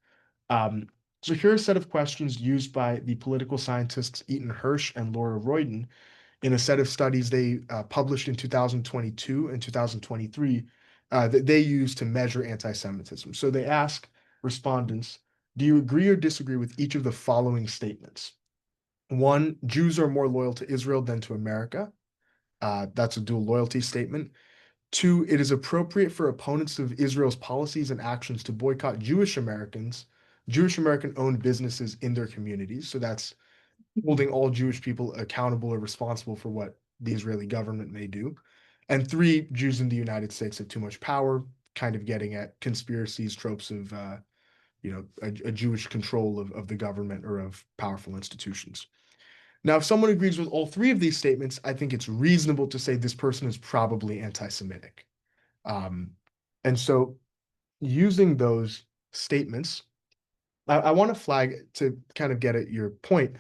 So here are a set of questions used by the political scientists Eaton Hirsch and Laura Royden in a set of studies they published in 2022 and 2023 that they use to measure anti-Semitism. So they ask respondents, do you agree or disagree with each of the following statements? One, Jews are more loyal to Israel than to America. That's a dual loyalty statement. Two, it is appropriate for opponents of Israel's policies and actions to boycott Jewish American-owned businesses in their communities. So that's holding all Jewish people accountable or responsible for what the Israeli government may do. And three, Jews in the United States have too much power, kind of getting at conspiracies, tropes of, a Jewish control of the government or of powerful institutions. Now, if someone agrees with all three of these statements, I think it's reasonable to say this person is probably anti-Semitic. And so using those statements, I want to flag to kind of get at your point.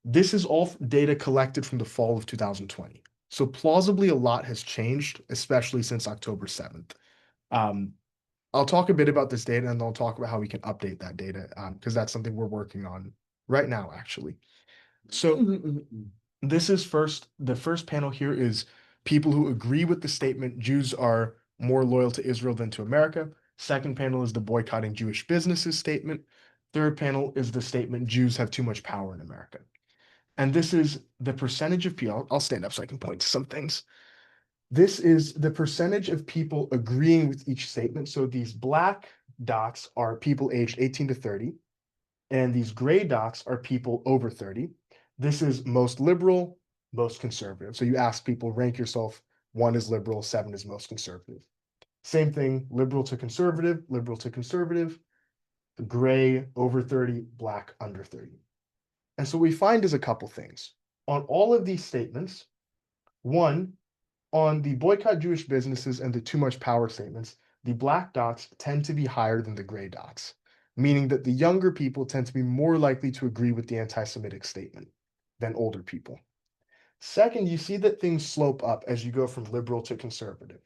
This is all data collected from the fall of 2020. So plausibly a lot has changed, especially since October 7th. I'll talk a bit about this data and then I'll talk about how we can update that data because that's something we're working on right now, actually. So this is the first panel here is people who agree with the statement Jews are more loyal to Israel than to America. Second panel is the boycotting Jewish businesses statement. Third panel is the statement Jews have too much power in America. And this is the percentage of people, I'll stand up so I can point to some things. This is the percentage of people agreeing with each statement. So these black dots are people aged 18 to 30, and these gray dots are people over 30. This is most liberal, most conservative. So you ask people, rank yourself, 1 is liberal, 7 is most conservative. Same thing, liberal to conservative, gray over 30, black under 30. And so what we find is a couple things. On all of these statements, one, on the boycott Jewish businesses and the too much power statements, the black dots tend to be higher than the gray dots, meaning that the younger people tend to be more likely to agree with the anti-Semitic statement than older people. Second, you see that things slope up as you go from liberal to conservative.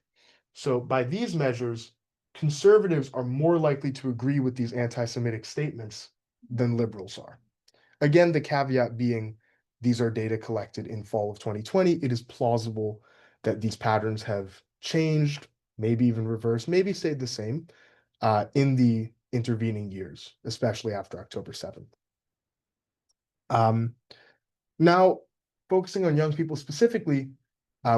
So by these measures, conservatives are more likely to agree with these anti-Semitic statements than liberals are. Again, the caveat being these are data collected in fall of 2020. It is plausible that these patterns have changed, maybe even reversed, maybe stayed the same in the intervening years, especially after October 7th. Now, focusing on young people specifically,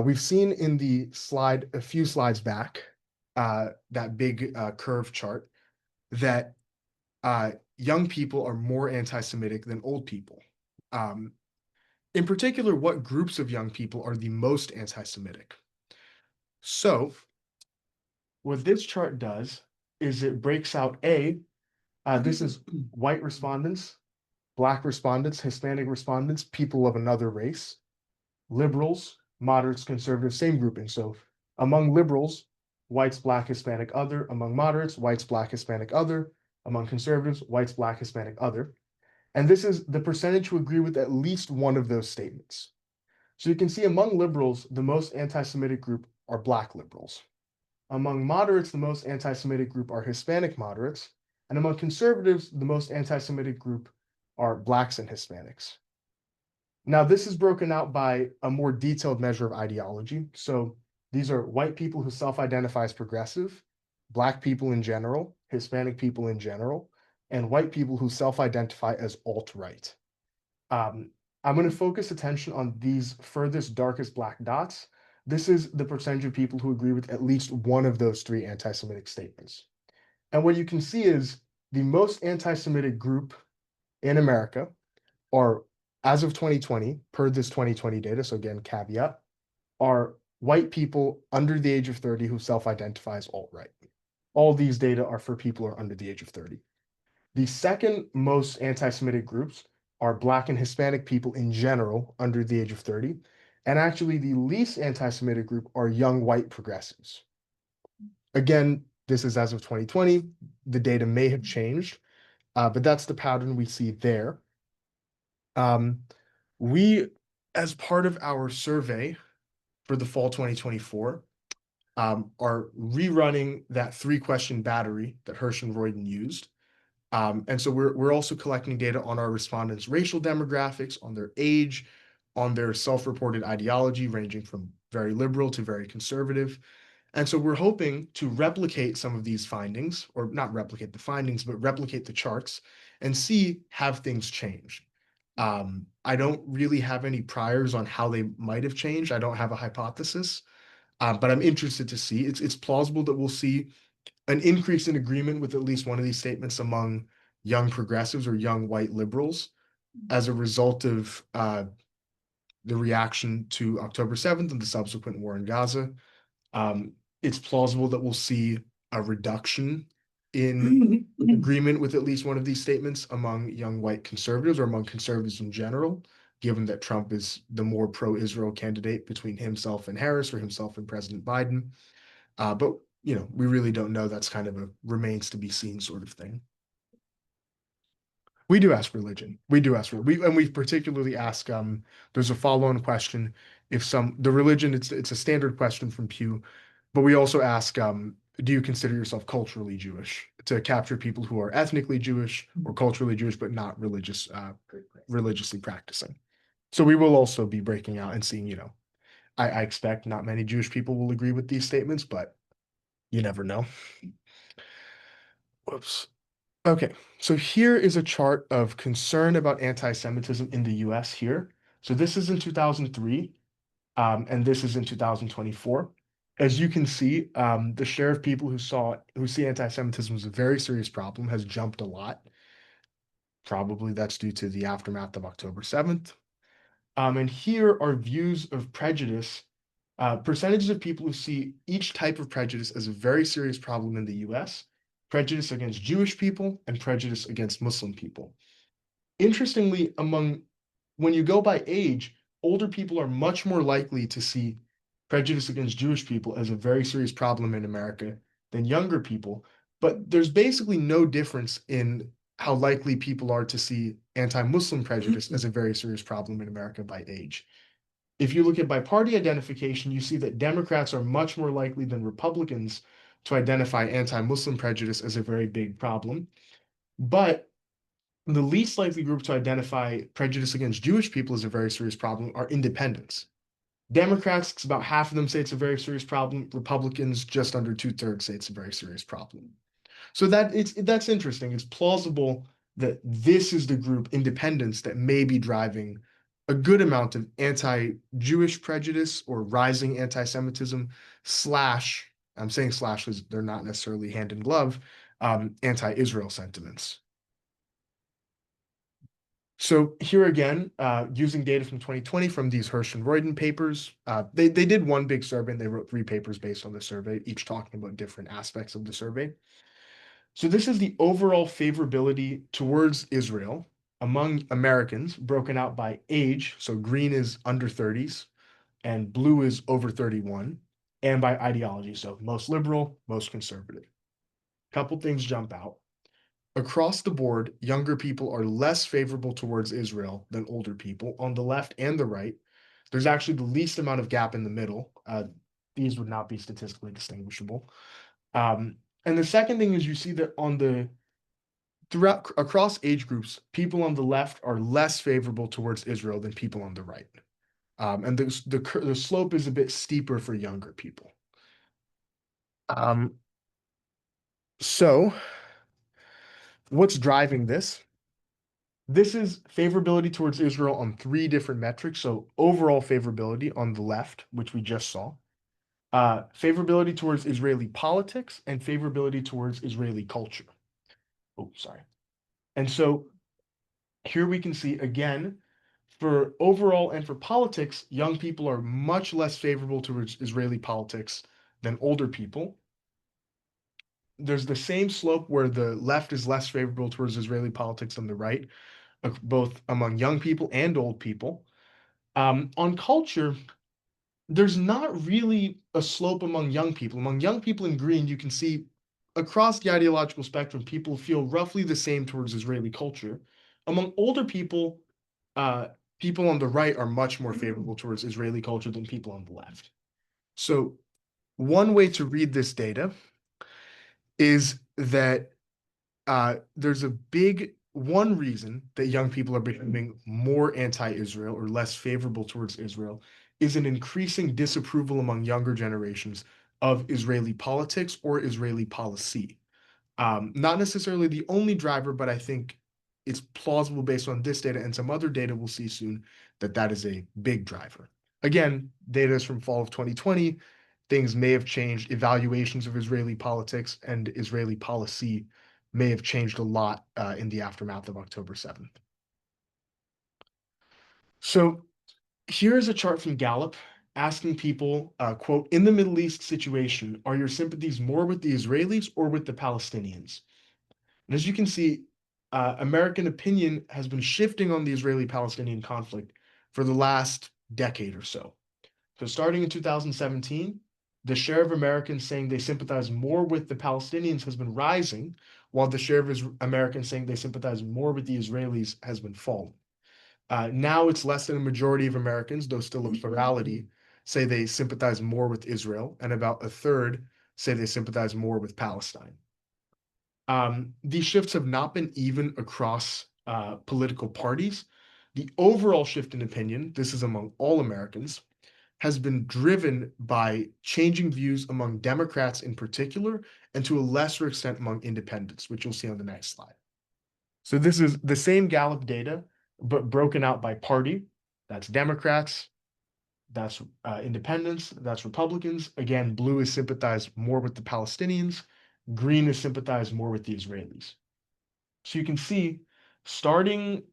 we've seen in the slide, a few slides back, that big curve chart, that young people are more anti-Semitic than old people. In particular, what groups of young people are the most anti-Semitic? So what this chart does is it breaks out this is white respondents, Black respondents, Hispanic respondents, people of another race, liberals, moderates, conservatives, same grouping. So among liberals, whites, Black, Hispanic, other. Among moderates, whites, Black, Hispanic, other. Among conservatives, whites, Black, Hispanic, other. And this is the percentage who agree with at least one of those statements. So you can see among liberals, the most anti-Semitic group are Black liberals. Among moderates, the most anti-Semitic group are Hispanic moderates. And among conservatives, the most anti-Semitic group are Blacks and Hispanics. Now, this is broken out by a more detailed measure of ideology. So these are white people who self-identify as progressive, Black people in general, Hispanic people in general, and white people who self-identify as alt-right. I'm going to focus attention on these furthest, darkest Black dots. This is the percentage of people who agree with at least one of those three anti-Semitic statements. And what you can see is the most anti-Semitic group in America are, as of 2020, per this 2020 data, so again, caveat, are white people under the age of 30 who self-identify as alt-right. All these data are for people who are under the age of 30. The second most anti-Semitic groups are Black and Hispanic people in general under the age of 30. And actually the least anti-Semitic group are young white progressives. Again, this is as of 2020. The data may have changed, but that's the pattern we see there. We, as part of our survey for the fall 2024, are rerunning that 3-question battery that Hirsch and Royden used. And so we're also collecting data on our respondents' racial demographics, on their age, on their self-reported ideology, ranging from very liberal to very conservative. And so we're hoping to replicate some of these findings, or not replicate the findings, but replicate the charts and see have things changed. I don't really have any priors on how they might have changed. I don't have a hypothesis, but I'm interested to see. It's plausible that we'll see an increase in agreement with at least one of these statements among young progressives or young white liberals as a result of the reaction to October 7th and the subsequent war in Gaza. It's plausible that we'll see a reduction in agreement with at least one of these statements among young white conservatives or among conservatives in general, given that Trump is the more pro-Israel candidate between himself and Harris or himself and President Biden. But we really don't know. That's kind of a remains to be seen sort of thing. We do ask religion. We do ask and we particularly ask. There's a follow-on question. If the religion, it's a standard question from Pew, but we also ask, do you consider yourself culturally Jewish? To capture people who are ethnically Jewish or culturally Jewish, but not religiously practicing. So we will also be breaking out and seeing. I expect not many Jewish people will agree with these statements, but you never know. Whoops. Okay, so here is a chart of concern about anti-Semitism in the US here. So this is in 2003, and this is in 2024. As you can see, the share of people who see anti-Semitism as a very serious problem has jumped a lot. Probably that's due to the aftermath of October 7th. And here are views of prejudice, percentages of people who see each type of prejudice as a very serious problem in the US. Prejudice against Jewish people and prejudice against Muslim people. Interestingly, when you go by age, older people are much more likely to see prejudice against Jewish people as a very serious problem in America than younger people. But there's basically no difference in how likely people are to see anti-Muslim prejudice as a very serious problem in America by age. If you look at by party identification, you see that Democrats are much more likely than Republicans to identify anti-Muslim prejudice as a very big problem. But the least likely group to identify prejudice against Jewish people as a very serious problem are independents. Democrats, about half of them say it's a very serious problem. Republicans, just under 2/3 say it's a very serious problem. So that's interesting. It's plausible that this is the group, independents, that may be driving a good amount of anti-Jewish prejudice or rising anti-Semitism slash, I'm saying slash because they're not necessarily hand in glove, anti-Israel sentiments. So here again, using data from 2020 from these Hirsch and Royden papers, they did one big survey and they wrote 3 papers based on the survey, each talking about different aspects of the survey. So this is the overall favorability towards Israel among Americans broken out by age. So green is under 30s and blue is over 31, and by ideology. So most liberal, most conservative. Couple things jump out. Across the board, younger people are less favorable towards Israel than older people on the left and the right. There's actually the least amount of gap in the middle. These would not be statistically distinguishable. And the second thing is you see that across age groups, people on the left are less favorable towards Israel than people on the right. And the slope is a bit steeper for younger people. So what's driving this? This is favorability towards Israel on 3 different metrics. So overall favorability on the left, which we just saw, favorability towards Israeli politics, and favorability towards Israeli culture. Oh, sorry. And so here we can see again, for overall and for politics, young people are much less favorable towards Israeli politics than older people. There's the same slope where the left is less favorable towards Israeli politics than the right, both among young people and old people. On culture, there's not really a slope among young people. Among young people in green, you can see across the ideological spectrum, people feel roughly the same towards Israeli culture. Among older people, people on the right are much more favorable towards Israeli culture than people on the left. So one way to read this data is that there's one reason that young people are becoming more anti-Israel or less favorable towards Israel is an increasing disapproval among younger generations of Israeli politics or Israeli policy. Not necessarily the only driver, but I think it's plausible based on this data and some other data we'll see soon that that is a big driver. Again, data is from fall of 2020. Things may have changed. Evaluations of Israeli politics and Israeli policy may have changed a lot in the aftermath of October 7th. So here's a chart from Gallup asking people, quote, in the Middle East situation, are your sympathies more with the Israelis or with the Palestinians? And as you can see, American opinion has been shifting on the Israeli-Palestinian conflict for the last decade or so. So starting in 2017, the share of Americans saying they sympathize more with the Palestinians has been rising, while the share of Americans saying they sympathize more with the Israelis has been falling. Now it's less than a majority of Americans, though still a plurality, say they sympathize more with Israel, and about a third say they sympathize more with Palestine. These shifts have not been even across political parties. The overall shift in opinion, this is among all Americans, has been driven by changing views among Democrats in particular, and to a lesser extent among independents, which you'll see on the next slide. So this is the same Gallup data, but broken out by party. That's Democrats, that's independents, that's Republicans. Again, blue is sympathized more with the Palestinians, green is sympathized more with the Israelis. So you can see starting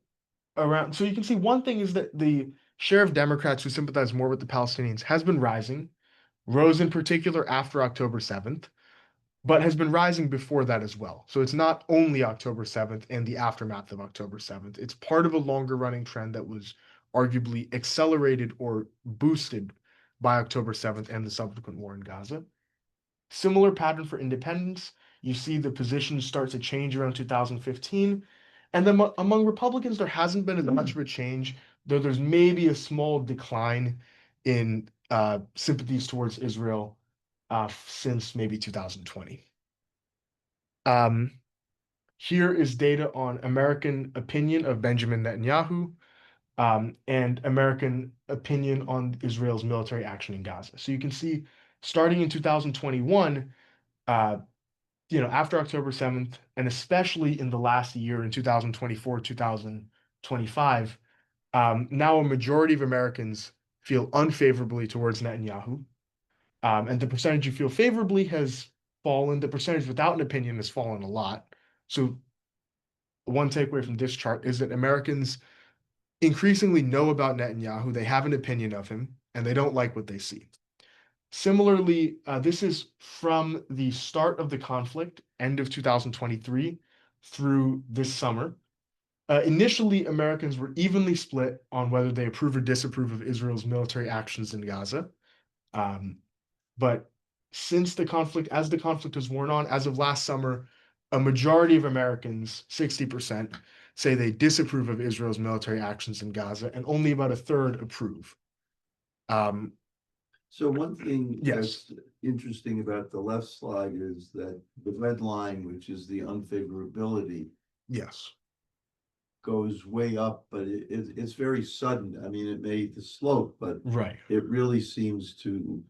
around, so you can see one thing is that the share of Democrats who sympathize more with the Palestinians has been rising, rose in particular after October 7th, but has been rising before that as well. So it's not only October 7th and the aftermath of October 7th. It's part of a longer running trend that was arguably accelerated or boosted by October 7th and the subsequent war in Gaza. Similar pattern for independents. You see the positions start to change around 2015. And then among Republicans, there hasn't been as much of a change, though there's maybe a small decline in sympathies towards Israel since maybe 2020. Here is data on American opinion of Benjamin Netanyahu and American opinion on Israel's military action in Gaza. So you can see starting in 2021, after October 7th, and especially in the last year in 2024, 2025, now a majority of Americans feel unfavorably towards Netanyahu. And the percentage who feel favorably has fallen. The percentage without an opinion has fallen a lot. So one takeaway from this chart is that Americans increasingly know about Netanyahu, they have an opinion of him, and they don't like what they see. Similarly, this is from the start of the conflict, end of 2023, through this summer. Initially, Americans were evenly split on whether they approve or disapprove of Israel's military actions in Gaza. But as the conflict has worn on, as of last summer, a majority of Americans, 60%, say they disapprove of Israel's military actions in Gaza, and only about a third approve. So one thing Yes. that's interesting about the left slide is that the red line, which is the unfavorability, Yes. goes way up, but it's very sudden. I mean, it may the slope, but Right. it really seems to,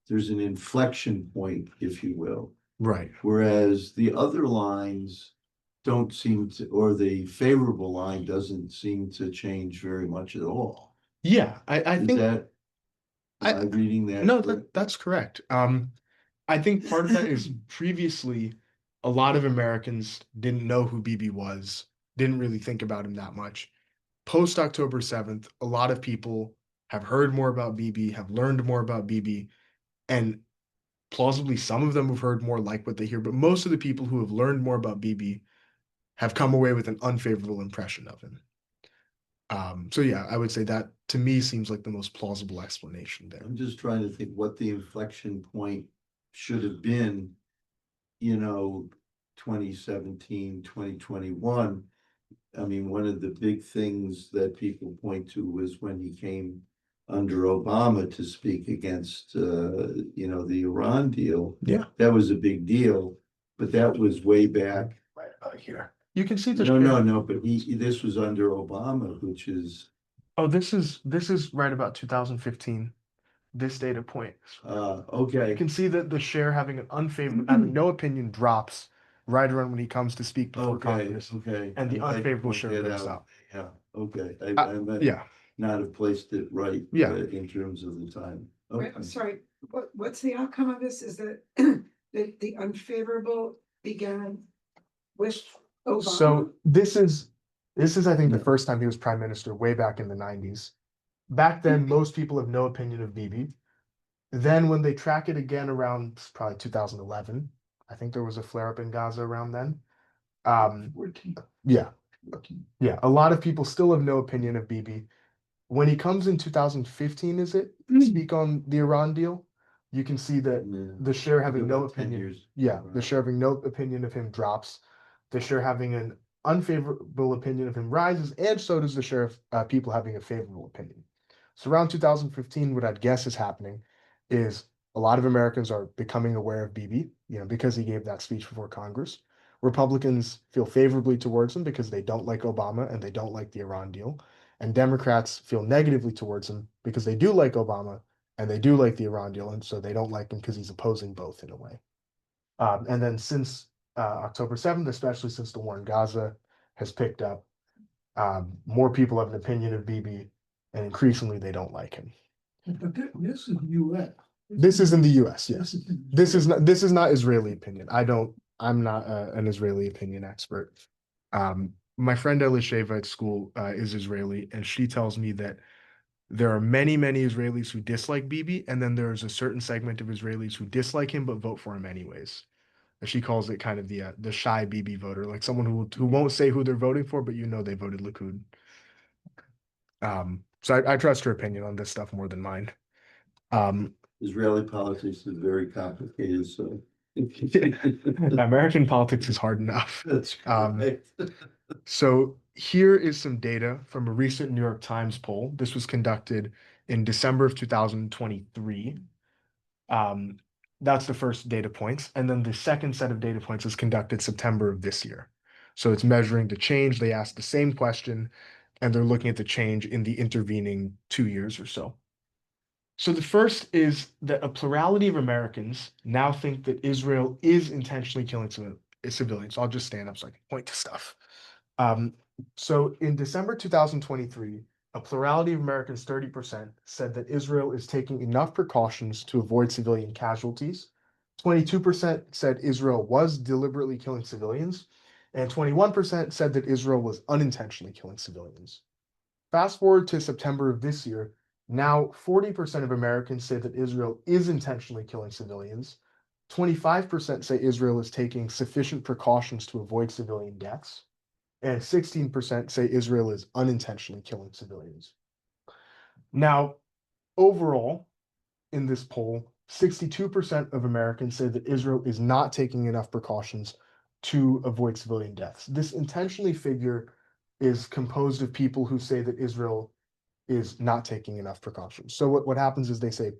there's an inflection point, if you will. Right. Whereas the other lines don't seem to, or the favorable line doesn't seem to change very much at all. Yeah, I Is think that, am I reading that? no, correct? that's correct. I think part of that is previously a lot of Americans didn't know who Bibi was, didn't really think about him that much. Post October 7th, a lot of people have heard more about Bibi, have learned more about Bibi, and plausibly some of them have heard more like what they hear, but most of the people who have learned more about Bibi have come away with an unfavorable impression of him. So yeah, I would say that to me seems like the most plausible explanation there. I'm just trying to think what the inflection point should have been, 2017, 2021. I mean, one of the big things that people point to was when he came under Obama to speak against, the Iran deal. Yeah. That was a big deal, but that was way back. Right about here. You can see the No, but this was under Obama, which is, Oh, this is right about 2015. this data point. You okay, can see that the share having an having no opinion drops right around when he comes to speak before okay, Congress, okay. and the I'd like to unfavorable point share that goes out. up. Yeah, okay, I might Yeah, not have placed it right. Yeah. In terms of the time. Wait, Okay. I'm sorry, what's the outcome of this? Is that the unfavorable began with Obama? so this is I think the first time he was prime minister way back in the 90s. Back then, most people have no opinion of Bibi. Then when they track it again around probably 2011, I think there was a flare up in Gaza around then. 14. Yeah, 14. yeah. A lot of people still have no opinion of Bibi. When he comes in 2015, is it speak on the Iran deal? You can see that Yeah. the share having no About 10 opinion. years. Yeah, the Right. share having no opinion of him drops. The share having an unfavorable opinion of him rises, and so does the share of people having a favorable opinion. So around 2015, what I'd guess is happening is a lot of Americans are becoming aware of Bibi, because he gave that speech before Congress. Republicans feel favorably towards him because they don't like Obama and they don't like the Iran deal. And Democrats feel negatively towards him because they do like Obama and they do like the Iran deal, and so they don't like him because he's opposing both in a way. And then since October 7th, especially since the war in Gaza has picked up, more people have an opinion of Bibi, and increasingly they don't like him. But this is US. This is in the U.S. This Yes, is in this is not Israeli opinion. I'm not an Israeli opinion expert. My friend Elisheva at school is Israeli, and she tells me that there are many, many Israelis who dislike Bibi, and then there's a certain segment of Israelis who dislike him but vote for him anyways. And she calls it kind of the shy Bibi voter, like someone who won't say who they're voting for, but they voted Likud. So I trust her opinion on this stuff more than mine. Israeli politics is very complicated, so. American politics is hard enough. That's correct. So here is some data from a recent New York Times poll. This was conducted in December of 2023. That's the first data points. And then the second set of data points was conducted September of this year. So it's measuring the change. They asked the same question, and they're looking at the change in the intervening 2 years or so. So the first is that a plurality of Americans now think that Israel is intentionally killing civilians. I'll just stand up so I can point to stuff. So in December 2023, a plurality of Americans, 30%, said that Israel is taking enough precautions to avoid civilian casualties. 22% said Israel was deliberately killing civilians, and 21% said that Israel was unintentionally killing civilians. Fast forward to September of this year, now 40% of Americans say that Israel is intentionally killing civilians. 25% say Israel is taking sufficient precautions to avoid civilian deaths. And 16% say Israel is unintentionally killing civilians. Now, overall, in this poll, 62% of Americans say that Israel is not taking enough precautions to avoid civilian deaths. This intentionally figure is composed of people who say that Israel is not taking enough precautions. So what happens is they say,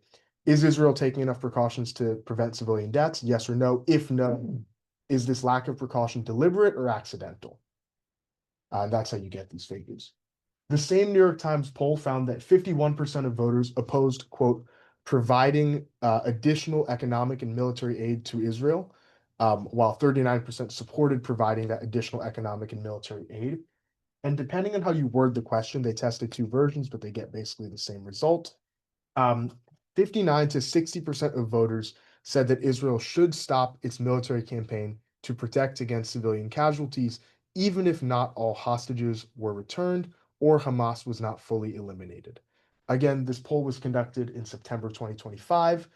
is Israel taking enough precautions to prevent civilian deaths? Yes or no? If no, is this lack of precaution deliberate or accidental? That's how you get these figures. The same New York Times poll found that 51% of voters opposed, quote, providing additional economic and military aid to Israel, while 39% supported providing that additional economic and military aid. And depending on how you word the question, they tested two versions, but they get basically the same result. 59 to 60% of voters said that Israel should stop its military campaign to protect against civilian casualties, even if not all hostages were returned or Hamas was not fully eliminated. Again, this poll was conducted in September 2025.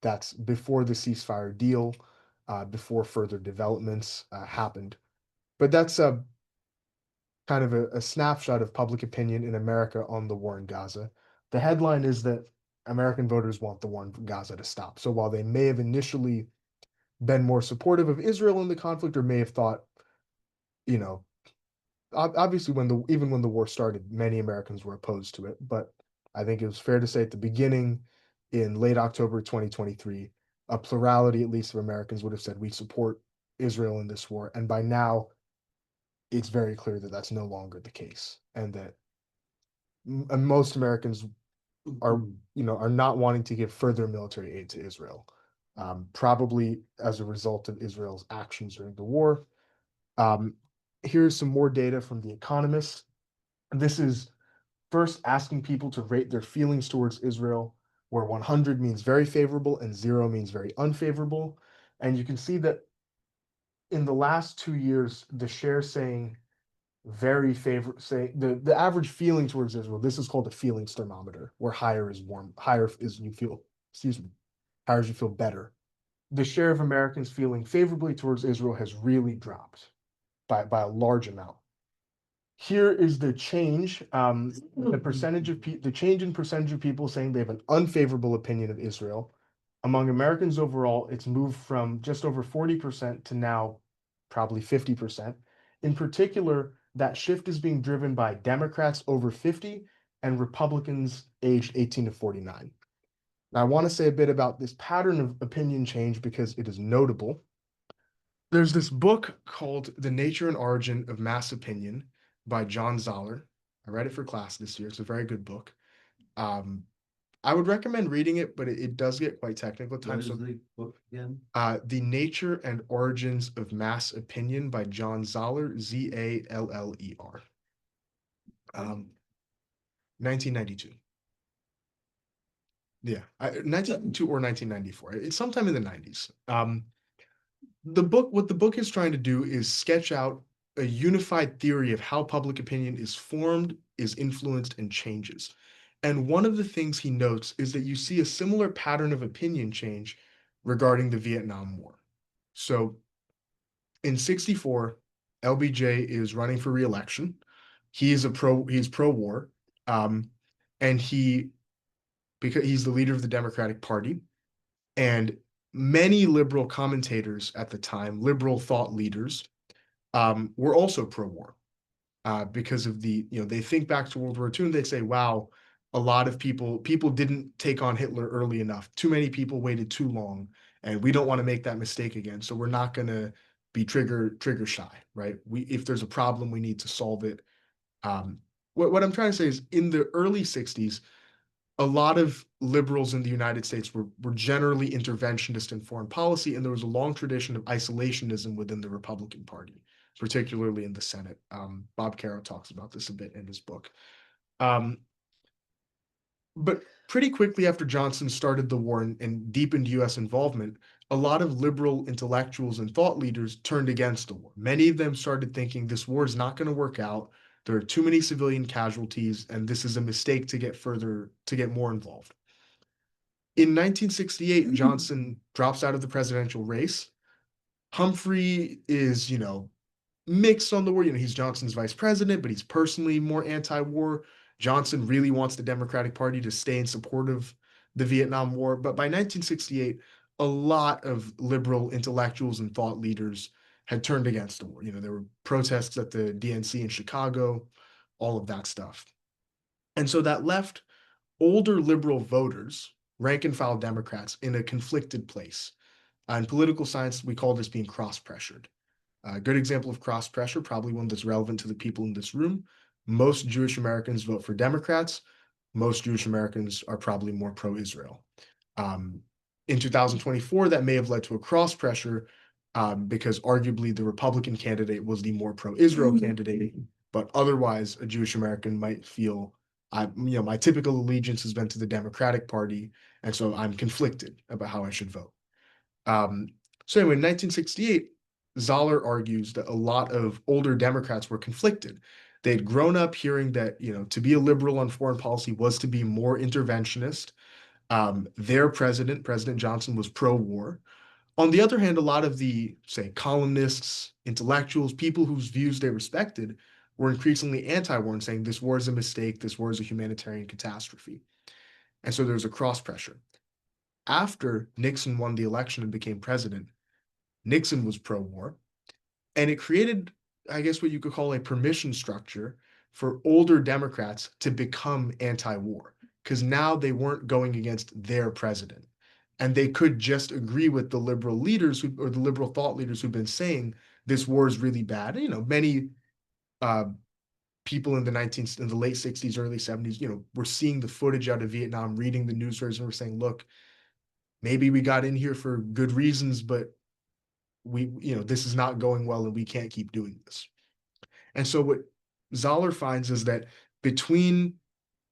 That's before the ceasefire deal, before further developments happened. But that's kind of a snapshot of public opinion in America on the war in Gaza. The headline is that American voters want the war in Gaza to stop. So while they may have initially been more supportive of Israel in the conflict, or may have thought, obviously even when the war started, many Americans were opposed to it. But I think it was fair to say at the beginning, in late October 2023, a plurality, at least, of Americans would have said we support Israel in this war. And by now, it's very clear that that's no longer the case, and that most Americans are, are not wanting to give further military aid to Israel, probably as a result of Israel's actions during the war. Here's some more data from The Economist. This is first asking people to rate their feelings towards Israel, where 100 means very favorable and 0 means very unfavorable. And you can see that in the last 2 years, the share saying very favor say the average feeling towards Israel, this is called a feelings thermometer, where higher is warm, higher is you feel, excuse me, higher is you feel better. The share of Americans feeling favorably towards Israel has really dropped by a large amount. Here is the change, the change in percentage of people saying they have an unfavorable opinion of Israel. Among Americans overall, it's moved from just over 40% to now probably 50%. In particular, that shift is being driven by Democrats over 50 and Republicans aged 18 to 49. Now, I want to say a bit about this pattern of opinion change because it is notable. There's this book called The Nature and Origin of Mass Opinion by John Zoller. I read it for class this year. It's a very good book. I would recommend reading it, but it does get quite technical at What times. is So, the book again? The Nature and Origins of Mass Opinion by John Zoller, Zaller. 1992. Yeah, 1992 or 1994. It's sometime in the 90s. What the book is trying to do is sketch out a unified theory of how public opinion is formed, is influenced, and changes. And one of the things he notes is that you see a similar pattern of opinion change regarding the Vietnam War. So in 64, LBJ is running for re-election. He's pro-war. And because he's the leader of the Democratic Party, and many liberal commentators at the time, liberal thought leaders, were also pro-war, because of they think back to World War II and they say, wow, a lot of people didn't take on Hitler early enough. Too many people waited too long, and we don't want to make that mistake again. So we're not going to be trigger shy, right? If there's a problem, we need to solve it. What I'm trying to say is, in the early 60s, a lot of liberals in the United States were generally interventionist in foreign policy, and there was a long tradition of isolationism within the Republican Party, particularly in the Senate. Bob Caro talks about this a bit in his book. But pretty quickly after Johnson started the war and deepened U.S. involvement, a lot of liberal intellectuals and thought leaders turned against the war. Many of them started thinking this war is not going to work out. There are too many civilian casualties, and this is a mistake to get more involved. In 1968, Johnson drops out of the presidential race. Humphrey is, mixed on the war. He's Johnson's vice president, but he's personally more anti-war. Johnson really wants the Democratic Party to stay in support of the Vietnam War. But by 1968, a lot of liberal intellectuals and thought leaders had turned against the war. There were protests at the DNC in Chicago, all of that stuff. And so that left older liberal voters, rank and file Democrats, in a conflicted place. In political science, we call this being cross-pressured. A good example of cross pressure, probably one that's relevant to the people in this room. Most Jewish Americans vote for Democrats. Most Jewish Americans are probably more pro-Israel. In 2024, that may have led to a cross pressure, because arguably the Republican candidate was the more pro-Israel candidate, but otherwise a Jewish American might feel, my typical allegiance has been to the Democratic Party, and so I'm conflicted about how I should vote. So anyway, in 1968, Zoller argues that a lot of older Democrats were conflicted. They'd grown up hearing that, to be a liberal on foreign policy was to be more interventionist. Their President Johnson, was pro-war. On the other hand, a lot of the, say, columnists, intellectuals, people whose views they respected were increasingly anti-war and saying this war is a mistake, this war is a humanitarian catastrophe. And so there was a cross pressure. After Nixon won the election and became president, Nixon was pro-war, and it created, I guess, what you could call a permission structure for older Democrats to become anti-war, because now they weren't going against their president, and they could just agree with the liberal leaders or the liberal thought leaders who've been saying this war is really bad. Many people in the late 60s, early 70s, were seeing the footage out of Vietnam, reading the news stories, and were saying, look, maybe we got in here for good reasons, but this is not going well and we can't keep doing this. And so what Zoller finds is that between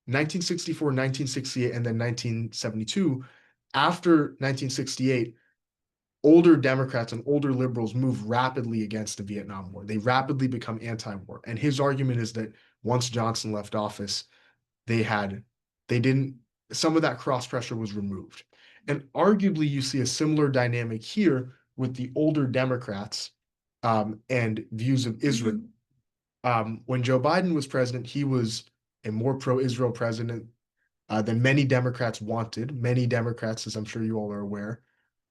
1964, 1968, and then 1972, after 1968, older Democrats and older liberals move rapidly against the Vietnam War. They rapidly become anti-war. And his argument is that once Johnson left office, some of that cross pressure was removed. And arguably, you see a similar dynamic here with the older Democrats and views of Israel. When Joe Biden was president, he was a more pro-Israel president than many Democrats wanted. Many Democrats, as I'm sure you all are aware,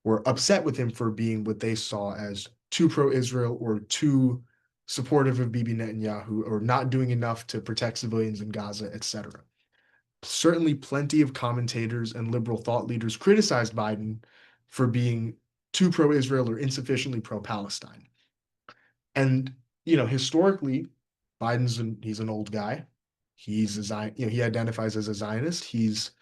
were upset with him for being what they saw as too pro-Israel or too supportive of Bibi Netanyahu, or not doing enough to protect civilians in Gaza, etc. Certainly plenty of commentators and liberal thought leaders criticized Biden for being too pro-Israel or insufficiently pro-Palestine. And, historically, he's an old guy. He identifies as a Zionist. He's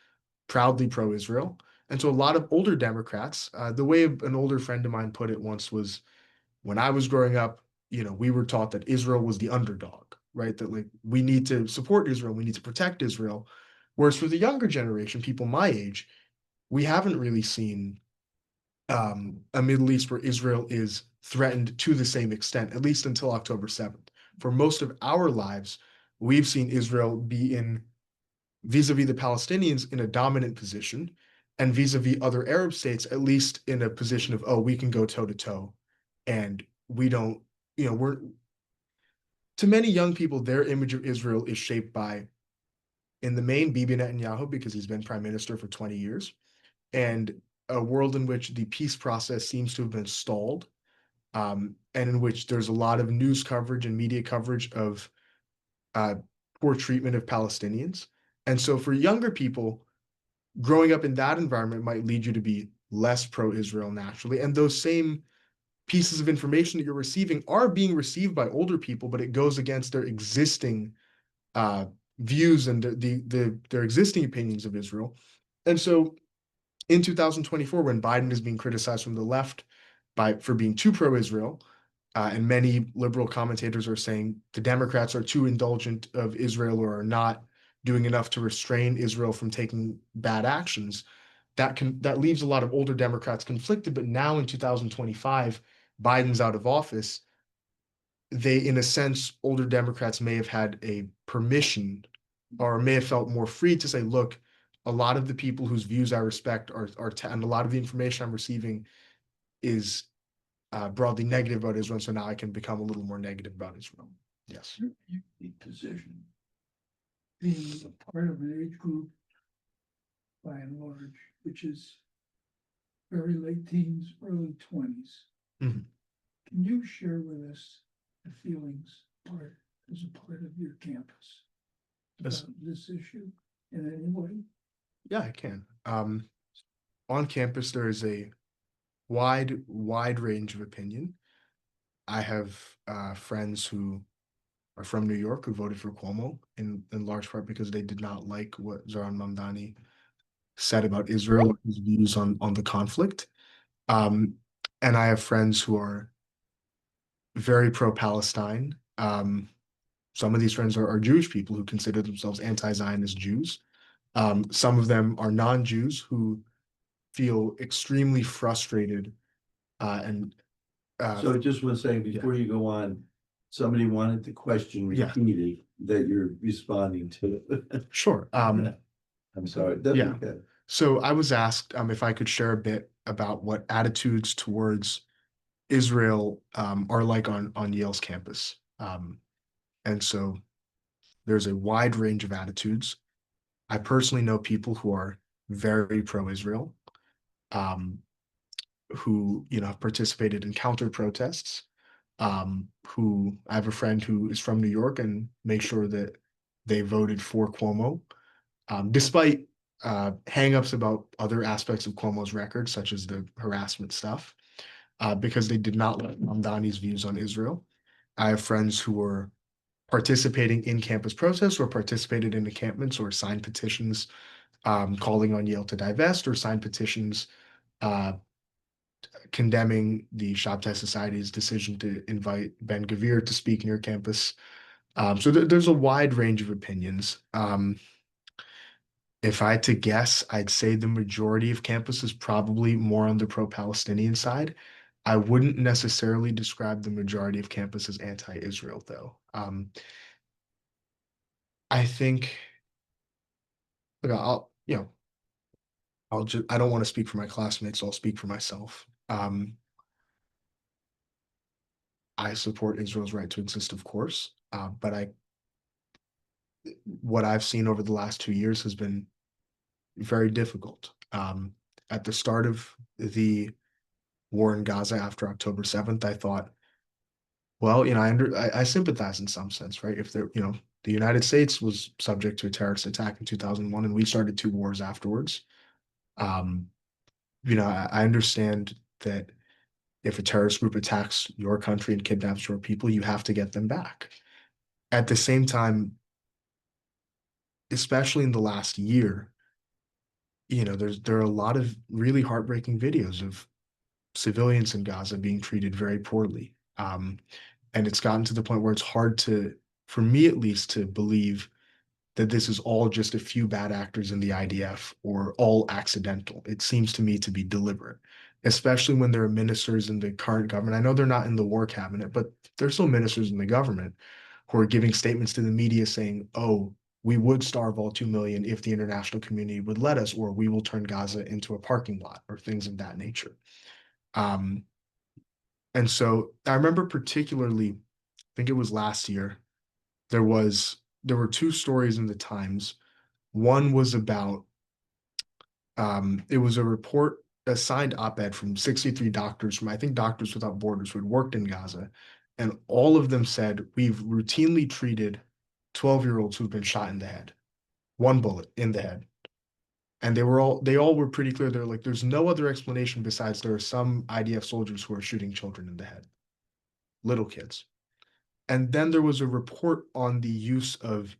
proudly pro-Israel. And so a lot of older Democrats, the way an older friend of mine put it once was, when I was growing up, we were taught that Israel was the underdog, right? That like we need to support Israel, we need to protect Israel. Whereas for the younger generation, people my age, we haven't really seen a Middle East where Israel is threatened to the same extent, at least until October 7th. For most of our lives, we've seen Israel be vis-a-vis the Palestinians in a dominant position, and vis-a-vis other Arab states, at least in a position of, oh, we can go toe to toe. And we don't, to many young people, their image of Israel is shaped by, in the main, Bibi Netanyahu, because he's been prime minister for 20 years, and a world in which the peace process seems to have been stalled, and in which there's a lot of news coverage and media coverage of poor treatment of Palestinians. And so for younger people, growing up in that environment might lead you to be less pro-Israel naturally. And those same pieces of information that you're receiving are being received by older people, but it goes against their existing views and their existing opinions of Israel. And so in 2024, when Biden is being criticized from the left for being too pro-Israel, and many liberal commentators are saying the Democrats are too indulgent of Israel or are not doing enough to restrain Israel from taking bad actions, that leaves a lot of older Democrats conflicted. But now in 2025, Biden's out of office. In a sense, older Democrats may have had a permission or may have felt more free to say, look, a lot of the people whose views I respect and a lot of the information I'm receiving is broadly negative about Israel, so now I can become a little more negative about Israel. Yes. Unique position, being a part of an age group, by and large, which is very late teens, early 20s. Mhm. Can you share with us the feelings as a part of your campus Yes. about this issue in any way? Yeah, I can. On campus, there is a wide range of opinion. I have friends who are from New York who voted for Cuomo in large part because they did not like what Zoran Mamdani said about Israel or his views on the conflict. And I have friends who are very pro-Palestine. Some of these friends are Jewish people who consider themselves anti-Zionist Jews. Some of them are non-Jews who feel extremely frustrated and So just one second, before you go on, somebody wanted the question Yeah. repeated that you're responding to. sure. I'm sorry. That's Yeah. okay. So I was asked if I could share a bit about what attitudes towards Israel are like on Yale's campus. And so there's a wide range of attitudes. I personally know people who are very pro-Israel, who have participated in counter protests. Who I have a friend who is from New York and makes sure that they voted for Cuomo, despite hangups about other aspects of Cuomo's record, such as the harassment stuff, because they did not like Mamdani's views on Israel. I have friends who were participating in campus protests or participated in encampments or signed petitions calling on Yale to divest or signed petitions condemning the Shabtai Society's decision to invite Ben Gvir to speak near campus. So there's a wide range of opinions. If I had to guess, I'd say the majority of campus is probably more on the pro-Palestinian side. I wouldn't necessarily describe the majority of campus as anti-Israel, though. I think, look, I don't want to speak for my classmates, so I'll speak for myself. I support Israel's right to exist, of course, but what I've seen over the last 2 years has been very difficult. At the start of the war in Gaza after October 7th, I thought, well, I sympathize in some sense, right? If the United States was subject to a terrorist attack in 2001, and we started 2 wars afterwards. I understand that if a terrorist group attacks your country and kidnaps your people, you have to get them back. At the same time, especially in the last year, there are a lot of really heartbreaking videos of civilians in Gaza being treated very poorly. And it's gotten to the point where it's hard for me at least, to believe that this is all just a few bad actors in the IDF or all accidental. It seems to me to be deliberate, especially when there are ministers in the current government. I know they're not in the war cabinet, but there's still ministers in the government who are giving statements to the media saying, oh, we would starve all 2 million if the international community would let us, or we will turn Gaza into a parking lot, or things of that nature. And so I remember particularly, I think it was last year, there were 2 stories in the Times. One was about it was a report, a signed op-ed from 63 doctors from, I think, Doctors Without Borders, who had worked in Gaza, and all of them said, we've routinely treated 12-year-olds who've been shot in the head, 1 bullet in the head. And they all were pretty clear. They're like, there's no other explanation besides there are some IDF soldiers who are shooting children in the head, little kids. And then there was a report on the use of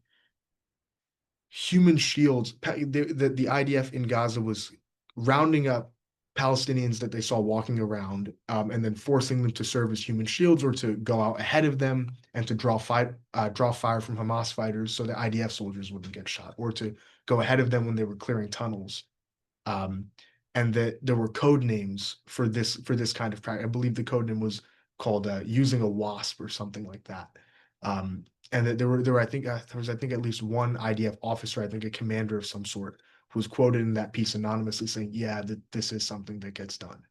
human shields. The IDF in Gaza was rounding up Palestinians that they saw walking around, and then forcing them to serve as human shields or to go out ahead of them and to draw fire from Hamas fighters so the IDF soldiers wouldn't get shot, or to go ahead of them when they were clearing tunnels. And that there were code names for this kind of practice. I believe the code name was called using a wasp or something like that. And that there were I think there was at least one IDF officer, I think a commander of some sort, who was quoted in that piece anonymously saying, yeah, that this is something that gets done.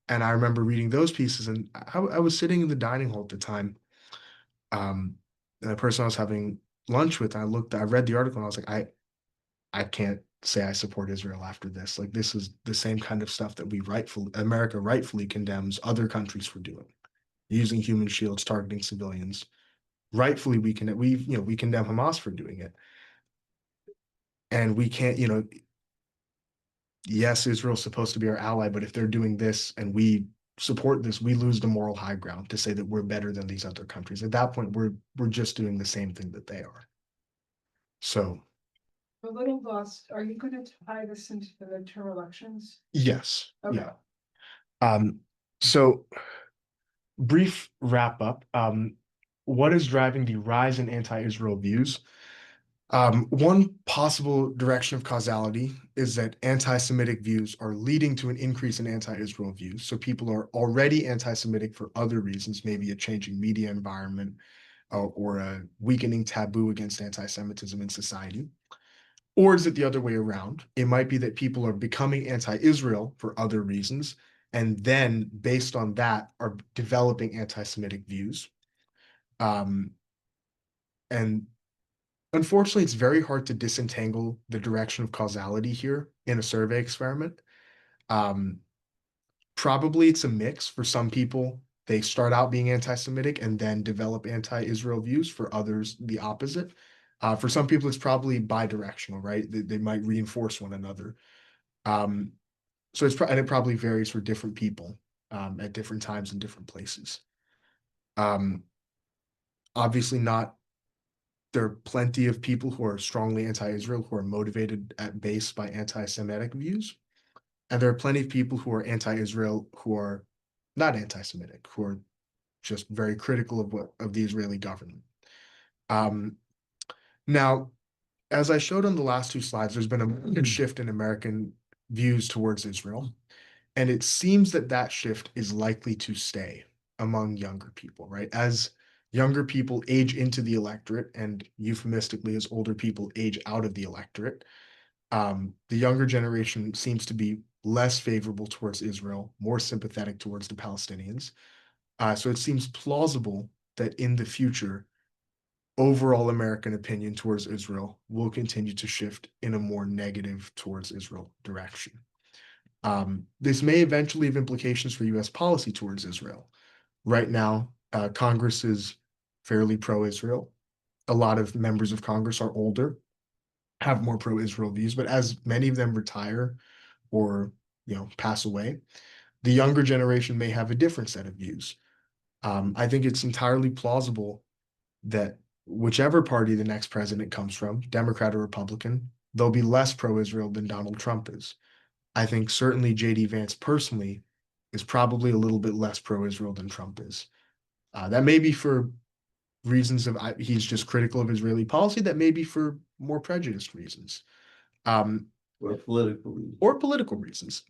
And I remember reading those pieces, and I was sitting in the dining hall at the time, and the person I was having lunch with, I read the article, and I was like, I can't say I support Israel after this. Like, this is the same kind of stuff that America rightfully condemns other countries for doing, using human shields, targeting civilians. Rightfully, we condemn Hamas for doing it. And we can't, yes, Israel's supposed to be our ally, but if they're doing this and we support this, we lose the moral high ground to say that we're better than these other countries. At that point, we're just doing the same thing that they are. So, A little lost. Are you going to tie this into the midterm elections? yes. Okay. Yeah. So brief wrap up. What is driving the rise in anti-Israel views? One possible direction of causality is that anti-Semitic views are leading to an increase in anti-Israel views. So people are already anti-Semitic for other reasons, maybe a changing media environment, or a weakening taboo against anti-Semitism in society. Or is it the other way around? It might be that people are becoming anti-Israel for other reasons, and then based on that are developing anti-Semitic views. And unfortunately, it's very hard to disentangle the direction of causality here in a survey experiment. Probably it's a mix. For some people, they start out being anti-Semitic and then develop anti-Israel views. For others, the opposite. For some people, it's probably bi-directional, right? They might reinforce one another. So and it probably varies for different people at different times and different places. Obviously not there are plenty of people who are strongly anti-Israel who are motivated at base by anti-Semitic views. And there are plenty of people who are anti-Israel who are not anti-Semitic, who are just very critical of the Israeli government. Um, Now, as I showed on the last two slides, there's been a marked shift in American views towards Israel. And it seems that that shift is likely to stay among younger people, right? As younger people age into the electorate, and euphemistically, as older people age out of the electorate, the younger generation seems to be less favorable towards Israel, more sympathetic towards the Palestinians. So it seems plausible that in the future, overall American opinion towards Israel will continue to shift in a more negative towards Israel direction. This may eventually have implications for US policy towards Israel. Right now, Congress is fairly pro-Israel. A lot of members of Congress are older, have more pro-Israel views, but as many of them retire or pass away, the younger generation may have a different set of views. I think it's entirely plausible that whichever party the next president comes from, Democrat or Republican, they'll be less pro-Israel than Donald Trump is. I think certainly JD Vance personally is probably a little bit less pro-Israel than Trump is. That may be for reasons of he's just critical of Israeli policy. That may be for more prejudiced reasons, Or political reasons. or political reasons.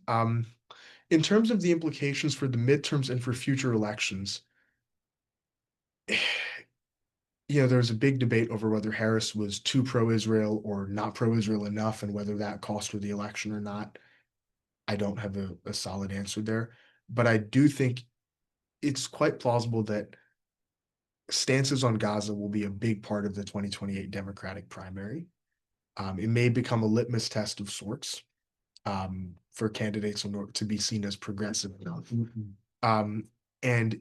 In terms of the implications for the midterms and for future elections, there's a big debate over whether Harris was too pro-Israel or not pro-Israel enough, and whether that cost her the election or not. I don't have a solid answer there, but I do think it's quite plausible that stances on Gaza will be a big part of the 2028 Democratic primary. It may become a litmus test of sorts for candidates in order to be seen as progressive enough. And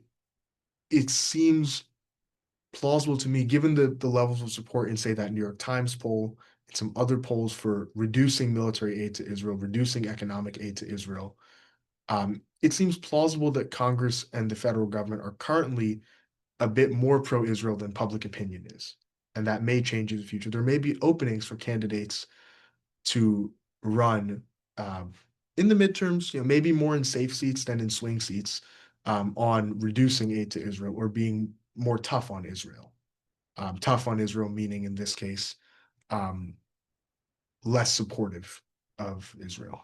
it seems plausible to me, given the levels of support in, say, that New York Times poll and some other polls for reducing military aid to Israel, reducing economic aid to Israel. It seems plausible that Congress and the federal government are currently a bit more pro-Israel than public opinion is, and that may change in the future. There may be openings for candidates to run in the midterms, maybe more in safe seats than in swing seats, on reducing aid to Israel or being more tough on Israel. Tough on Israel meaning, in this case, less supportive of Israel.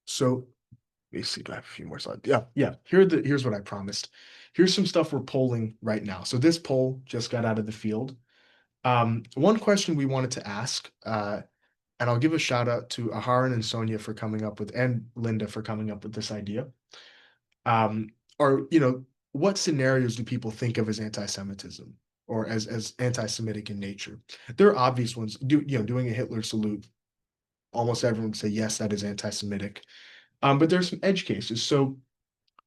So let me see, do I have a few more slides? Yeah. Here's what I promised. Here's some stuff we're polling right now. So this poll just got out of the field. One question we wanted to ask, and I'll give a shout out to Aharon and Sonia for coming up with, and Linda for coming up with this idea. What scenarios do people think of as anti-Semitism or as anti-Semitic in nature? There are obvious ones. Doing a Hitler salute, almost everyone would say, yes, that is anti-Semitic. But there's some edge cases. So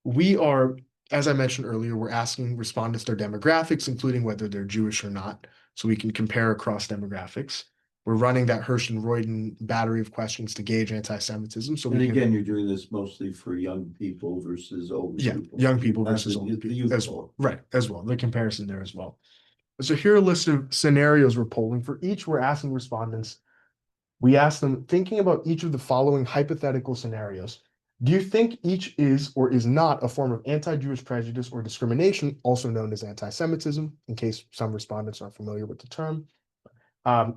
we are, as I mentioned earlier, we're asking respondents their demographics, including whether they're Jewish or not, so we can compare across demographics. We're running that Hirsch and Royden battery of questions to gauge anti-Semitism. So And again, you're doing this mostly for young people versus older people. Young people versus older people as well. Right, as well. The comparison there as well. So here are a list of scenarios we're polling. For each, we're asking respondents, we ask them, thinking about each of the following hypothetical scenarios, do you think each is or is not a form of anti-Jewish prejudice or discrimination, also known as anti-Semitism, in case some respondents aren't familiar with the term?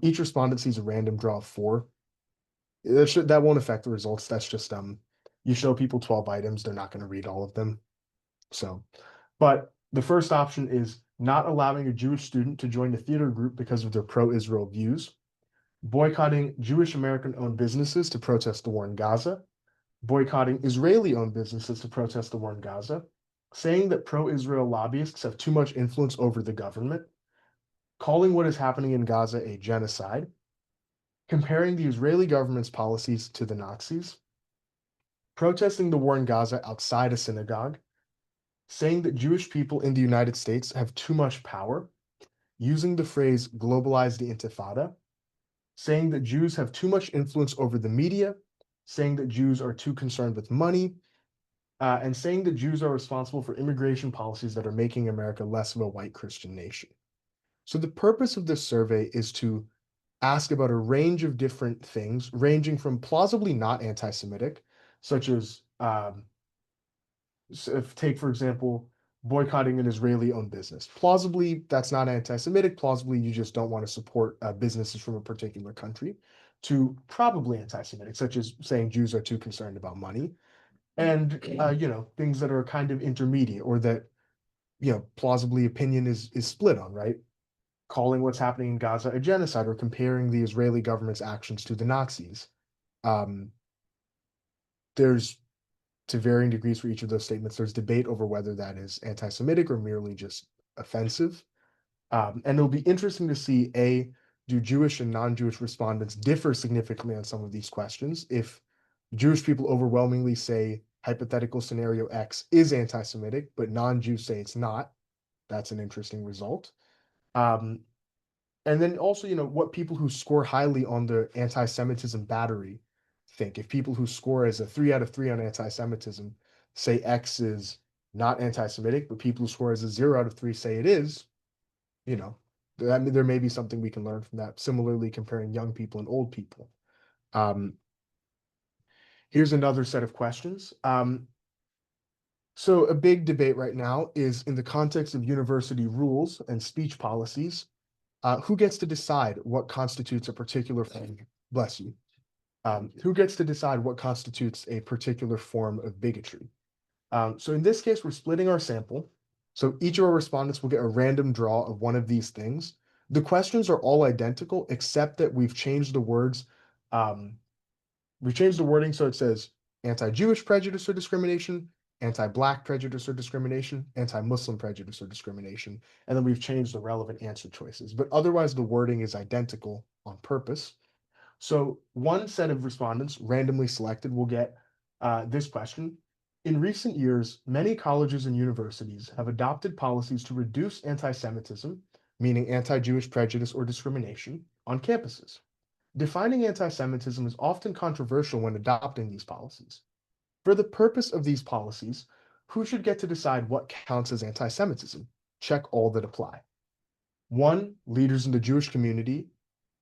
Each respondent sees a random draw of 4. That won't affect the results. That's just, you show people 12 items, they're not going to read all of them. So, but the first option is not allowing a Jewish student to join the theater group because of their pro-Israel views, boycotting Jewish American-owned businesses to protest the war in Gaza, boycotting Israeli-owned businesses to protest the war in Gaza, saying that pro-Israel lobbyists have too much influence over the government, calling what is happening in Gaza a genocide, comparing the Israeli government's policies to the Nazis, protesting the war in Gaza outside a synagogue, saying that Jewish people in the United States have too much power, using the phrase globalize the intifada, saying that Jews have too much influence over the media, saying that Jews are too concerned with money, and saying that Jews are responsible for immigration policies that are making America less of a white Christian nation. So the purpose of this survey is to ask about a range of different things, ranging from plausibly not anti-Semitic, such as if take, for example, boycotting an Israeli-owned business. Plausibly, that's not anti-Semitic. Plausibly, you just don't want to support businesses from a particular country, to probably anti-Semitic, such as saying Jews are too concerned about money, and things that are kind of intermediate, or that plausibly opinion is split on, right? Calling what's happening in Gaza a genocide, or comparing the Israeli government's actions to the Nazis. There's, to varying degrees for each of those statements, there's debate over whether that is anti-Semitic or merely just offensive. And it'll be interesting to see, do Jewish and non-Jewish respondents differ significantly on some of these questions? If Jewish people overwhelmingly say hypothetical scenario X is anti-Semitic, but non-Jews say it's not, that's an interesting result. And then also, what people who score highly on the anti-Semitism battery think. If people who score as a 3 out of 3 on anti-Semitism say X is not anti-Semitic, but people who score as a 0 out of 3 say it is, there may be something we can learn from that. Similarly, comparing young people and old people. Here's another set of questions. So a big debate right now is, in the context of university rules and speech policies, who gets to decide what constitutes a particular form? Bless you. Who gets to decide what constitutes a particular form of bigotry? So in this case, we're splitting our sample. So each of our respondents will get a random draw of one of these things. The questions are all identical, except that we've changed the words. We've changed the wording so it says anti-Jewish prejudice or discrimination, anti-Black prejudice or discrimination, anti-Muslim prejudice or discrimination, and then we've changed the relevant answer choices. But otherwise, the wording is identical on purpose. So one set of respondents, randomly selected, will get this question. In recent years, many colleges and universities have adopted policies to reduce anti-Semitism, meaning anti-Jewish prejudice or discrimination, on campuses. Defining anti-Semitism is often controversial when adopting these policies. For the purpose of these policies, who should get to decide what counts as anti-Semitism? Check all that apply. 1, leaders in the Jewish community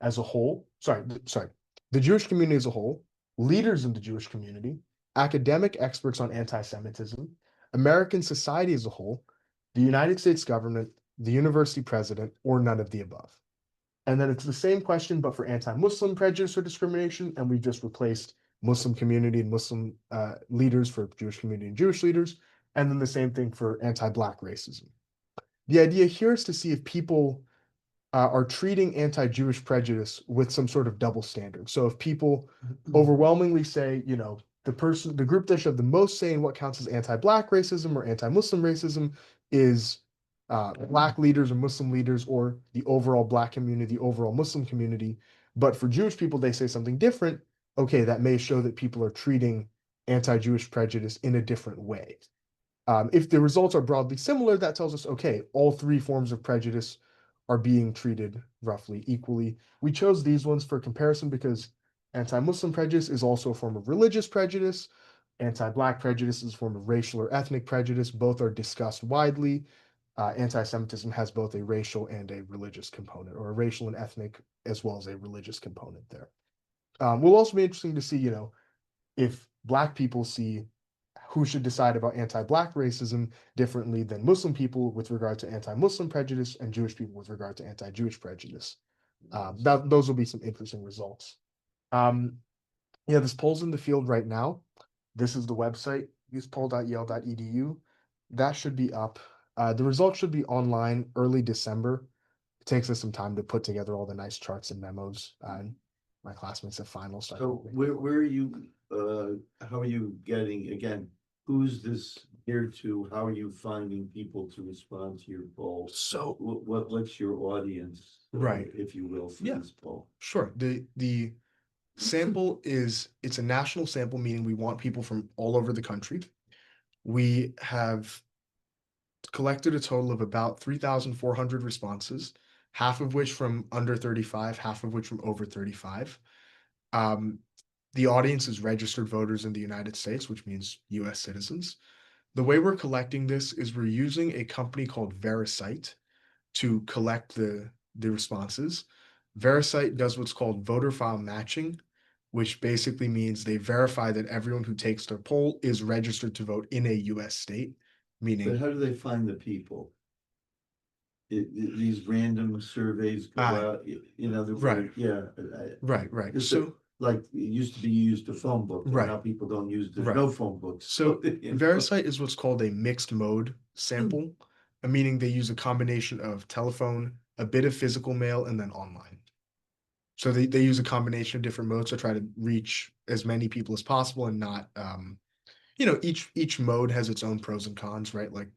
as a whole. The Jewish community as a whole, leaders in the Jewish community, academic experts on anti-Semitism, American society as a whole, the United States government, the university president, or none of the above. And then it's the same question, but for anti-Muslim prejudice or discrimination, and we've just replaced Muslim community and Muslim leaders for Jewish community and Jewish leaders, and then the same thing for anti-Black racism. The idea here is to see if people are treating anti-Jewish prejudice with some sort of double standard. So if people overwhelmingly say, the group that should have the most say in what counts as anti-Black racism or anti-Muslim racism is Black leaders or Muslim leaders, or the overall Black community, the overall Muslim community. But for Jewish people, they say something different. Okay, that may show that people are treating anti-Jewish prejudice in a different way. If the results are broadly similar, that tells us, okay, all 3 forms of prejudice are being treated roughly equally. We chose these ones for comparison because anti-Muslim prejudice is also a form of religious prejudice. Anti-Black prejudice is a form of racial or ethnic prejudice. Both are discussed widely. Anti-Semitism has both a racial and a religious component, or a racial and ethnic as well as a religious component there. Will also be interesting to see, if Black people see who should decide about anti-Black racism differently than Muslim people with regard to anti-Muslim prejudice, and Jewish people with regard to anti-Jewish prejudice. Those will be some interesting results. This poll's in the field right now. This is the website, usepoll.yale.edu. That should be up. The results should be online early December. It takes us some time to put together all the nice charts and memos. My classmates have finals. So where are you, how are you getting, again, who's this geared to? How are you finding people to respond to your poll? So what's your audience, right, if you will, for Yeah. this poll? Sure. The sample it's a national sample, meaning we want people from all over the country. We have collected a total of about 3,400 responses, half of which from under 35, half of which from over 35. The audience is registered voters in the United States, which means US citizens. The way we're collecting this is we're using a company called Vericite to collect the the responses. Verisight does what's called voter file matching, which basically means they verify that everyone who takes their poll is registered to vote in a US state, But meaning how do they find the people? These random surveys go out, in other right. words, yeah. right. Just So like, it used to be you used a phone book, and Right. now people don't use, there's Right. no phone books. So you know. Verisight is what's called a mixed mode sample, meaning they use a combination of telephone, a bit of physical mail, and then online. So they use a combination of different modes to try to reach as many people as possible and not each mode has its own pros and cons, right? Like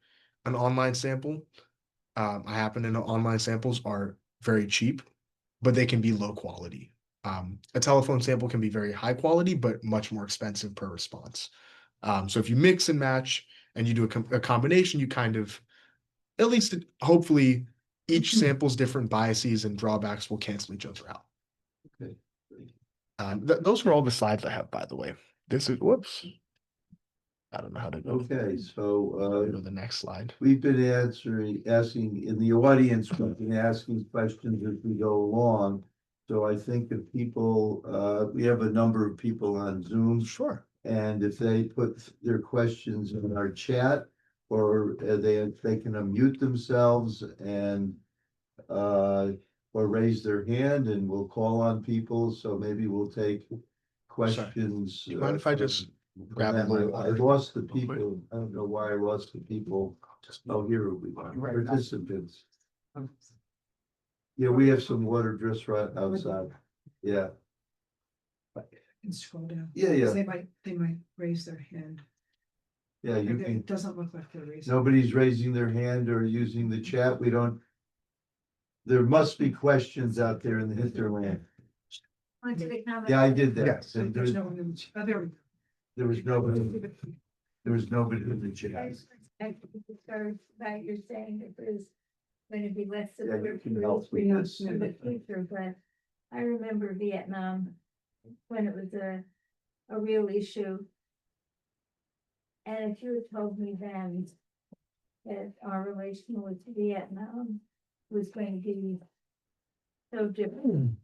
an online sample, I happen to know online samples are very cheap, but they can be low quality. A telephone sample can be very high quality, but much more expensive per response. So if you mix and match and you do a combination, you kind of, at least hopefully, each sample's different biases and drawbacks will cancel each other out. Okay. Those were all the slides I have, by the way. This is, whoops. I don't know how to go. Okay, Go so, to the next slide. we've been asking in the audience, we've been asking questions as we go along. So I think if people, we have a number of people on Zoom, Sure. and if they put their questions in our chat, or they can unmute themselves and, or raise their hand, and we'll call on people, so maybe we'll take questions. Do you mind if I just grab a them. little I water lost the real quick? people, I don't know why I lost the people. Oh, here we are, participants. Yeah, we have some water just right outside, yeah, And scroll down. yeah, 'Cause yeah, they might raise their hand. yeah, you It can, doesn't look like they're raising. nobody's raising their hand or using the chat, we don't. There must be questions out there in the hinterland, Onto the comment. yeah, I did that. Yes. And There's no one in the, oh, there we go. there was nobody, there was nobody in the I chat. was discouraged about you're saying that there's going to be less Yeah, you support can help for with in this. the future, but I remember Vietnam when it was a real issue. And if you had told me then that our relation with Vietnam was going to be so different,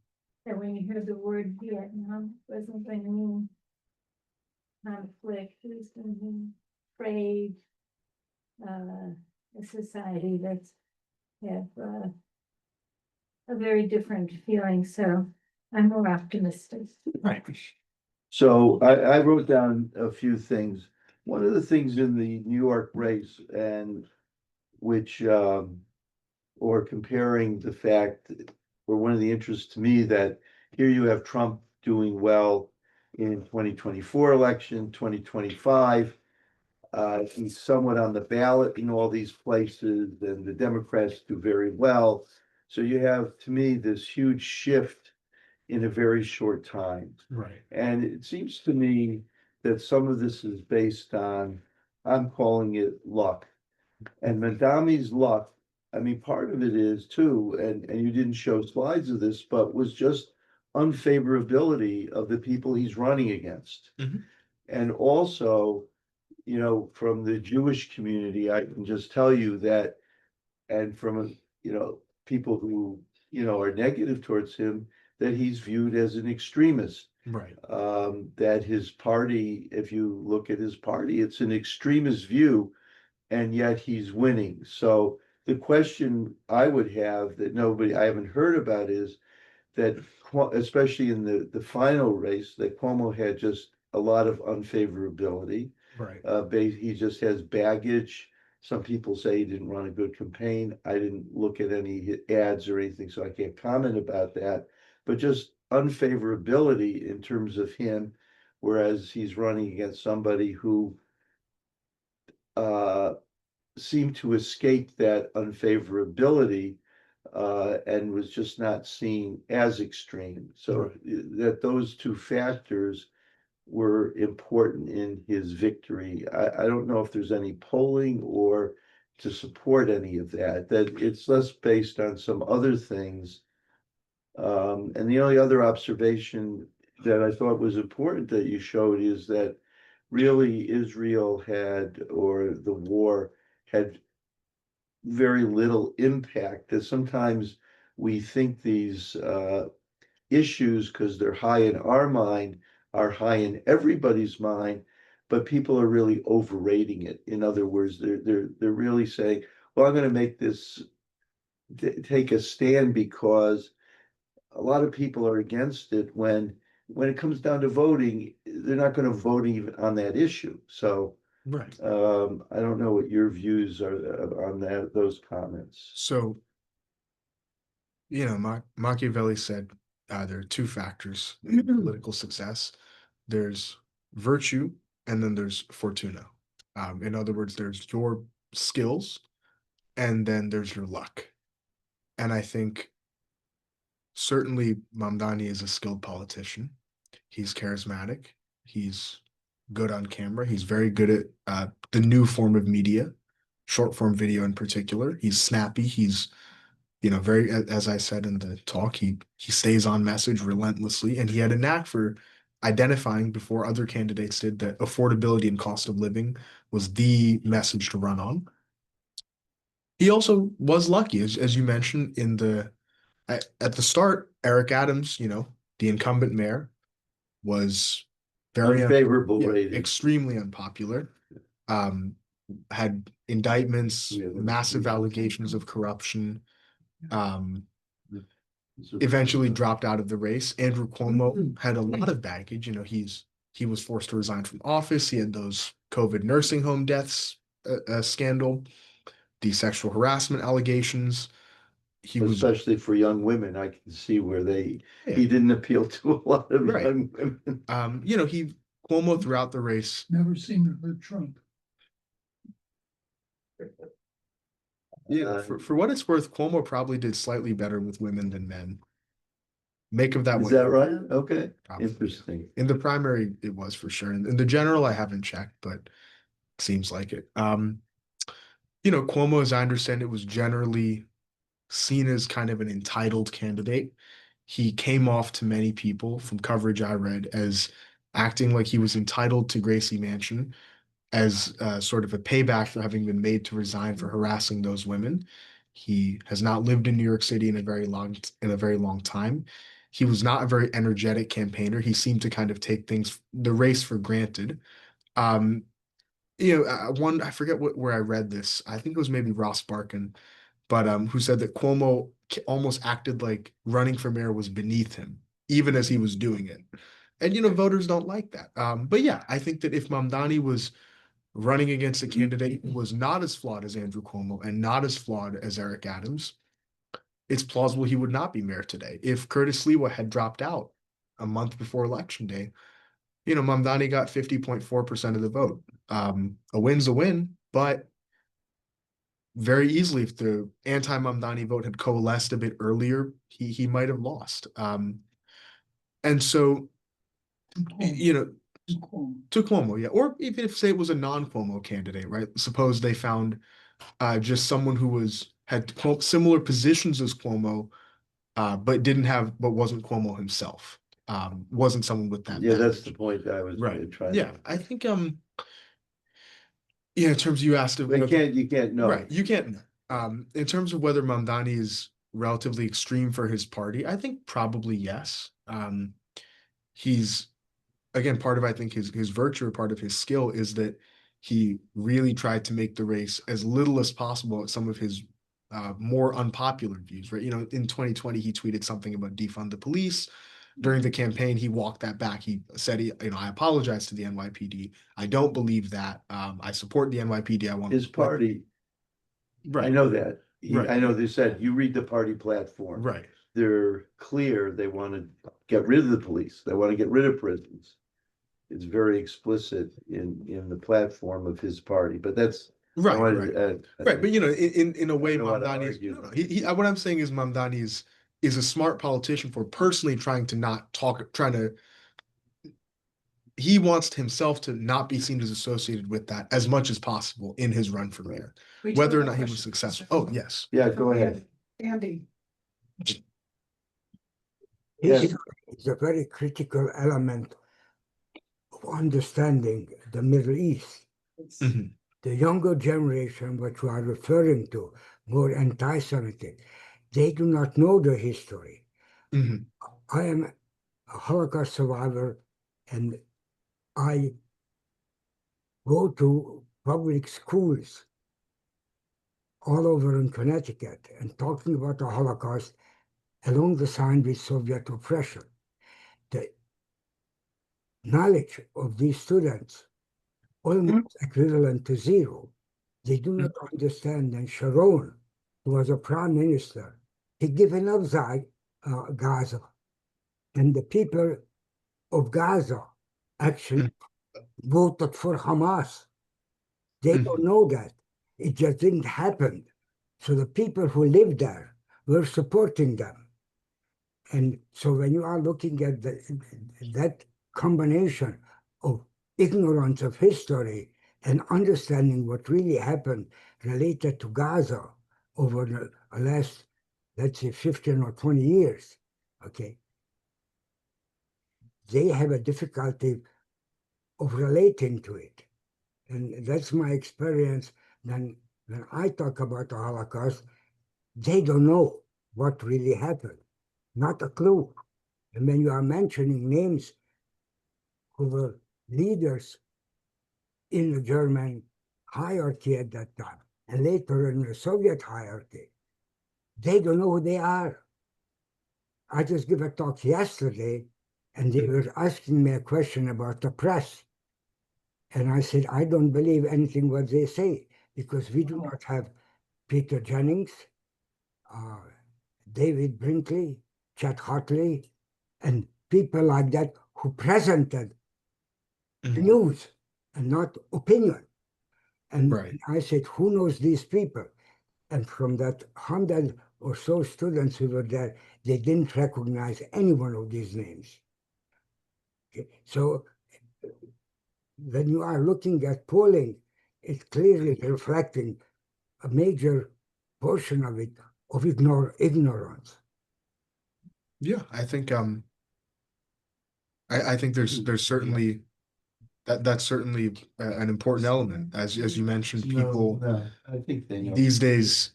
that when you hear the word Vietnam, it wasn't going to mean conflict, it was going to mean trade, a society that's have a very different feeling, so I'm more optimistic. Right. So I wrote down a few things. One of the things in the New York race, and which, or comparing the fact, or one of the interests to me, that here you have Trump doing well in 2024 election, 2025. He's somewhat on the ballot in all these places, and the Democrats do very well. So you have, to me, this huge shift in a very short time. Right. And it seems to me that some of this is based on, I'm calling it luck. And Madami's luck, I mean, part of it is too, and you didn't show slides of this, but was just unfavorability of the people he's running against. Mhm. And also, from the Jewish community, I can just tell you that, and from, people who, are negative towards him, that he's viewed as an extremist. Right. That his party, if you look at his party, it's an extremist view, and yet he's winning. So the question I would have that I haven't heard about is that, especially in the final race, that Cuomo had just a lot of unfavorability. Right. He just has baggage. Some people say he didn't run a good campaign. I didn't look at any ads or anything, so I can't comment about that. But just unfavorability in terms of him, whereas he's running against somebody who seemed to escape that unfavorability, and was just not seen as extreme. So that those two factors were important in his victory. I don't know if there's any polling or to support any of that it's less based on some other things. And the only other observation that I thought was important that you showed is that really Israel had, or the war had very little impact, that sometimes we think these issues, because they're high in our mind, are high in everybody's mind, but people are really overrating it. In other words, they're really saying, well, I'm going to make this take a stand because a lot of people are against it when it comes down to voting, they're not going to vote even on that issue. So Right. I don't know what your views are on those comments. So, Machiavelli said there are two factors in political success. There's virtue, and then there's fortuna. In other words, there's your skills, and then there's your luck. And I think certainly Mamdani is a skilled politician. He's charismatic. He's good on camera. He's very good at the new form of media, short form video in particular. He's snappy. He's very, as I said in the talk, he stays on message relentlessly, and he had a knack for identifying before other candidates did that affordability and cost of living was the message to run on. He also was lucky, as you mentioned at the start, Eric Adams, the incumbent mayor, was very Unfavorable rating. extremely unpopular. Had indictments, massive allegations of corruption. Eventually dropped out of the race. Andrew Cuomo had a lot of baggage. He was forced to resign from office. He had those COVID nursing home deaths scandal, the sexual harassment allegations. Especially for young women, I can see where he didn't appeal to a lot of young women. Cuomo throughout the race. Never seemed to hurt Trump. Yeah, For what it's worth, Cuomo probably did slightly better with women than men. Make of that is what that you right? will. Okay, Probably. interesting. In the primary, it was for sure. In the general, I haven't checked, but it seems like it. Cuomo, as I understand it, was generally seen as kind of an entitled candidate. He came off to many people from coverage I read as acting like he was entitled to Gracie Mansion as sort of a payback for having been made to resign for harassing those women. He has not lived in New York City in a very long time. He was not a very energetic campaigner. He seemed to kind of take the race for granted. I forget where I read this. I think it was maybe Ross Barkan, but who said that Cuomo almost acted like running for mayor was beneath him, even as he was doing it. And voters don't like that. But yeah, I think that if Mamdani was running against a candidate who was not as flawed as Andrew Cuomo and not as flawed as Eric Adams, it's plausible he would not be mayor today. If Curtis Lewa had dropped out a month before election day, Mamdani got 50.4% of the vote. A win's a win, but very easily, if the anti-Mamdani vote had coalesced a bit earlier, he might have lost. And so, to Cuomo, yeah, or even if say it was a non-Cuomo candidate, right? Suppose they found just someone who had similar positions as Cuomo, but wasn't Cuomo himself. Wasn't someone with that. Yeah, baggage. that's the point that I was trying. Yeah, I think in terms you asked of you can't know. Right, you can't know. In terms of whether Mamdani is relatively extreme for his party, I think probably yes. He's again, part of I think his virtue or part of his skill is that he really tried to make the race as little as possible at some of his more unpopular views, right? In 2020, he tweeted something about defund the police. During the campaign, he walked that back. He said, I apologize to the NYPD. I don't believe that. I support the NYPD. I want his party. Right. I know that. Right. I know they said you read the party platform. Right. They're clear. They want to get rid of the police. They want to get rid of prisons. It's very explicit in the platform of his party. But that's right. But in a way, Mamdani. What I'm saying is Mamdani is a smart politician for personally trying to. He wants himself to not be seen as associated with that as much as possible in his run for mayor, whether or not he was successful. Oh, yes. Yeah, go ahead. Andy. Yes. It's a very critical element of understanding the Middle East. Mhm. The younger generation, which we are referring to, more anti-Semitic, They do not know the history. Mhm. I am a Holocaust survivor, and I go to public schools all over in Connecticut and talking about the Holocaust along the line with Soviet oppression. The knowledge of these students almost equivalent to zero. They do not understand. And Sharon, who was a prime minister, he given up Gaza, and the people of Gaza actually voted for Hamas. They don't know that. It just didn't happen. So the people who lived there were supporting them. And so when you are looking at that combination of ignorance of history and understanding what really happened related to Gaza over the last, let's say, 15 or 20 years, okay, they have a difficulty of relating to it. And that's my experience. Then when I talk about the Holocaust, they don't know what really happened, not a clue. And when you are mentioning names who were leaders in the German hierarchy at that time, and later in the Soviet hierarchy, they don't know who they are. I just gave a talk yesterday, and they were asking me a question about the press. And I said, I don't believe anything what they say, because we do not have Peter Jennings, uh, David Brinkley, Chet Hartley, and people like that who presented the news and not opinion. And Right. I said, who knows these people? And from that 100 or so students who were there, they didn't recognize any one of these names. Okay? So when you are looking at polling, it's clearly reflecting a major portion of it of ignorance. Yeah, I think there's certainly that's certainly an important element, as you mentioned. People No, I think they know. these days,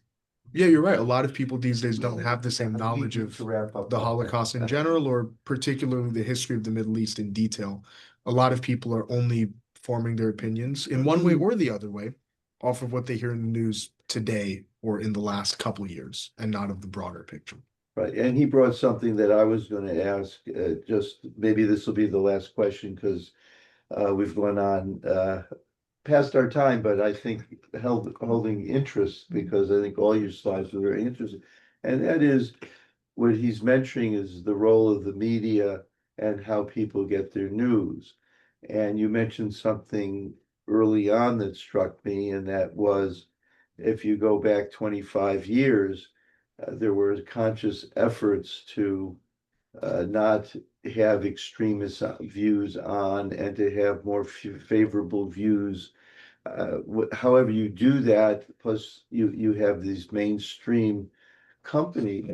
yeah, you're right. A lot of people these days don't have the same knowledge of To wrap up the on that. Holocaust in general, or particularly the history of the Middle East in detail. A lot of people are only forming their opinions in one way or the other way off of what they hear in the news today or in the last couple of years, and not of the broader picture. Right, and he brought something that I was going to ask, just maybe this will be the last question, because we've gone on past our time, but I think holding interest, because I think all your slides were very interesting. And that is, what he's mentioning is the role of the media and how people get their news. And you mentioned something early on that struck me, and that was, if you go back 25 years, there were conscious efforts to not have extremist views on, and to have more favorable views. However you do that, plus you have these mainstream company,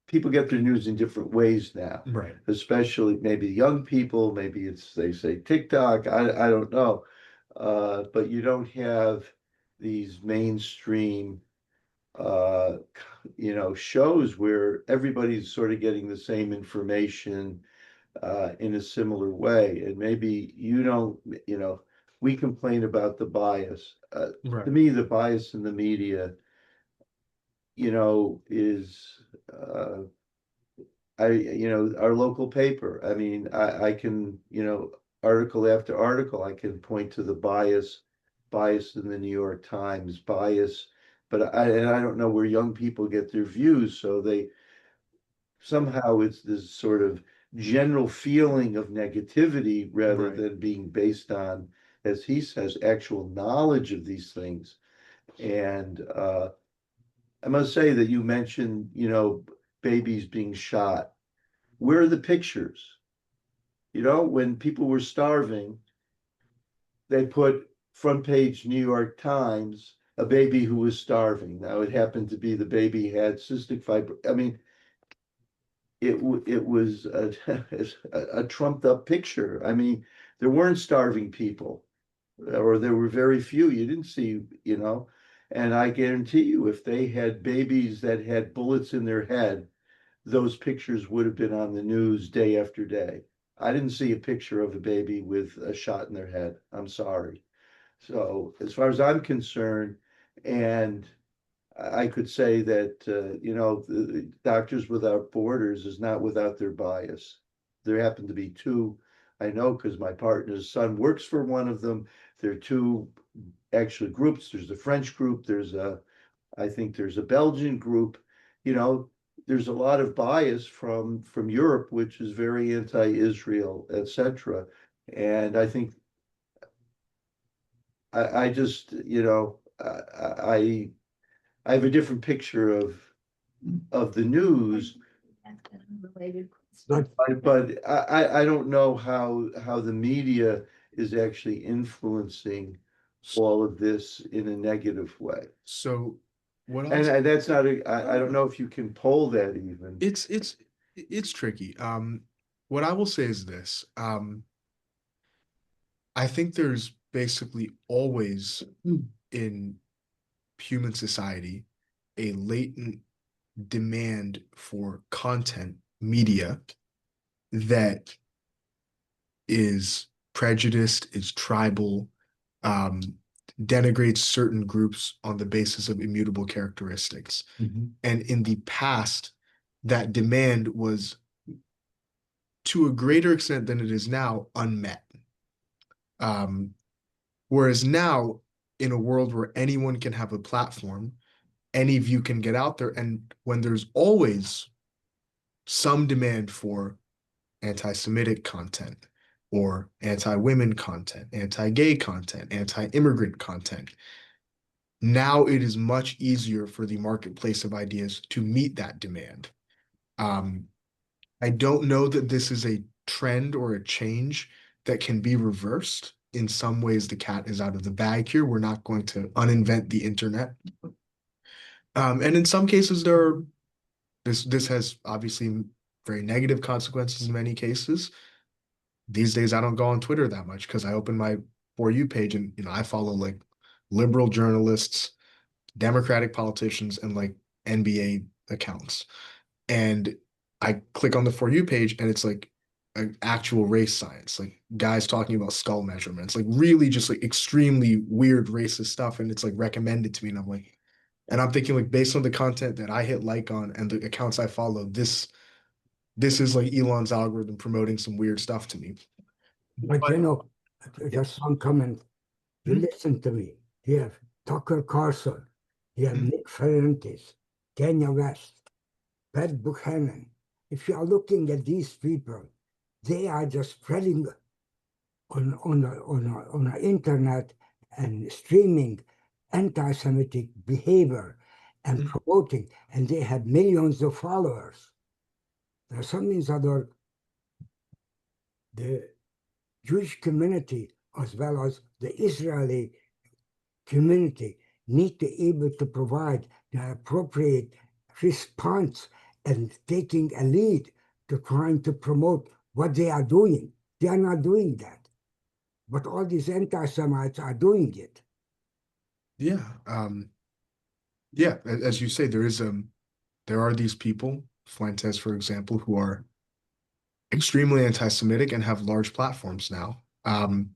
people get their news in different ways now, Right. especially maybe young people, maybe it's, they say TikTok, I don't know. But you don't have these mainstream shows where everybody's sort of getting the same information in a similar way. And maybe you don't, we complain about the bias. Right. To me, the bias in the media, is our local paper. I mean, I can, article after article, I can point to the bias in the New York Times, bias, but I don't know where young people get their views. So they somehow, it's this sort of general feeling of negativity rather Right. than being based on, as he says, actual knowledge of these things. And I must say that you mentioned, babies being shot. Where are the pictures? When people were starving, they put front page New York Times, a baby who was starving. Now, it happened to be the baby had cystic fibrosis. I mean, it was a trumped up picture. I mean, there weren't starving people, or there were very few. You didn't see, And I guarantee you, if they had babies that had bullets in their head, those pictures would have been on the news day after day. I didn't see a picture of a baby with a shot in their head. I'm sorry. So as far as I'm concerned, and I could say that, the Doctors Without Borders is not without their bias. There happen to be two, I know, because my partner's son works for one of them. There are two actual groups. There's a French group, I think there's a Belgian group. You know, there's a lot of bias from Europe, which is very anti-Israel, etc. And I think I just, I have a different picture of the news, That's an unrelated But question. but I don't know how the media is actually influencing all of this in a negative way. So what And else? that's not I don't know if you can poll that even. It's tricky. What I will say is this. I think there's basically always in human society a latent demand for content media that is prejudiced, is tribal, um, denigrates certain groups on the basis of immutable characteristics. And in the past, that demand was to a greater extent than it is now unmet. Whereas now, in a world where anyone can have a platform, any view can get out there, and when there's always some demand for anti-Semitic content or anti-women content, anti-gay content, anti-immigrant content, now it is much easier for the marketplace of ideas to meet that demand. I don't know that this is a trend or a change that can be reversed. In some ways, the cat is out of the bag here. We're not going to uninvent the internet. And in some cases, this has obviously very negative consequences in many cases. These days, I don't go on Twitter that much because I open my For You page and I follow like liberal journalists, Democratic politicians, and like NBA accounts. And I click on the For You page and it's like an actual race science, like guys talking about skull measurements, like really just like extremely weird racist stuff. And it's like recommended to me. And I'm like, and I'm thinking like based on the content that I hit like on and the accounts I follow, this is like Elon's algorithm promoting some weird stuff to me. But just one comment. You Mhm. listen to me. You have Tucker Carlson, you have Mhm. Nick Ferrantes, Kenya West, Pat Buchanan. If you are looking at these people, they are just spreading on the internet and streaming anti-Semitic behavior and Mhm. promoting, and they have millions of followers. There are some things other the Jewish community as well as the Israeli community need to be able to provide the appropriate response and taking a lead to trying to promote what they are doing. They are not doing that. But all these anti-Semites are doing it. Yeah. Yeah, as you say, there are these people, Fuentes, for example, who are extremely anti-Semitic and have large platforms now. And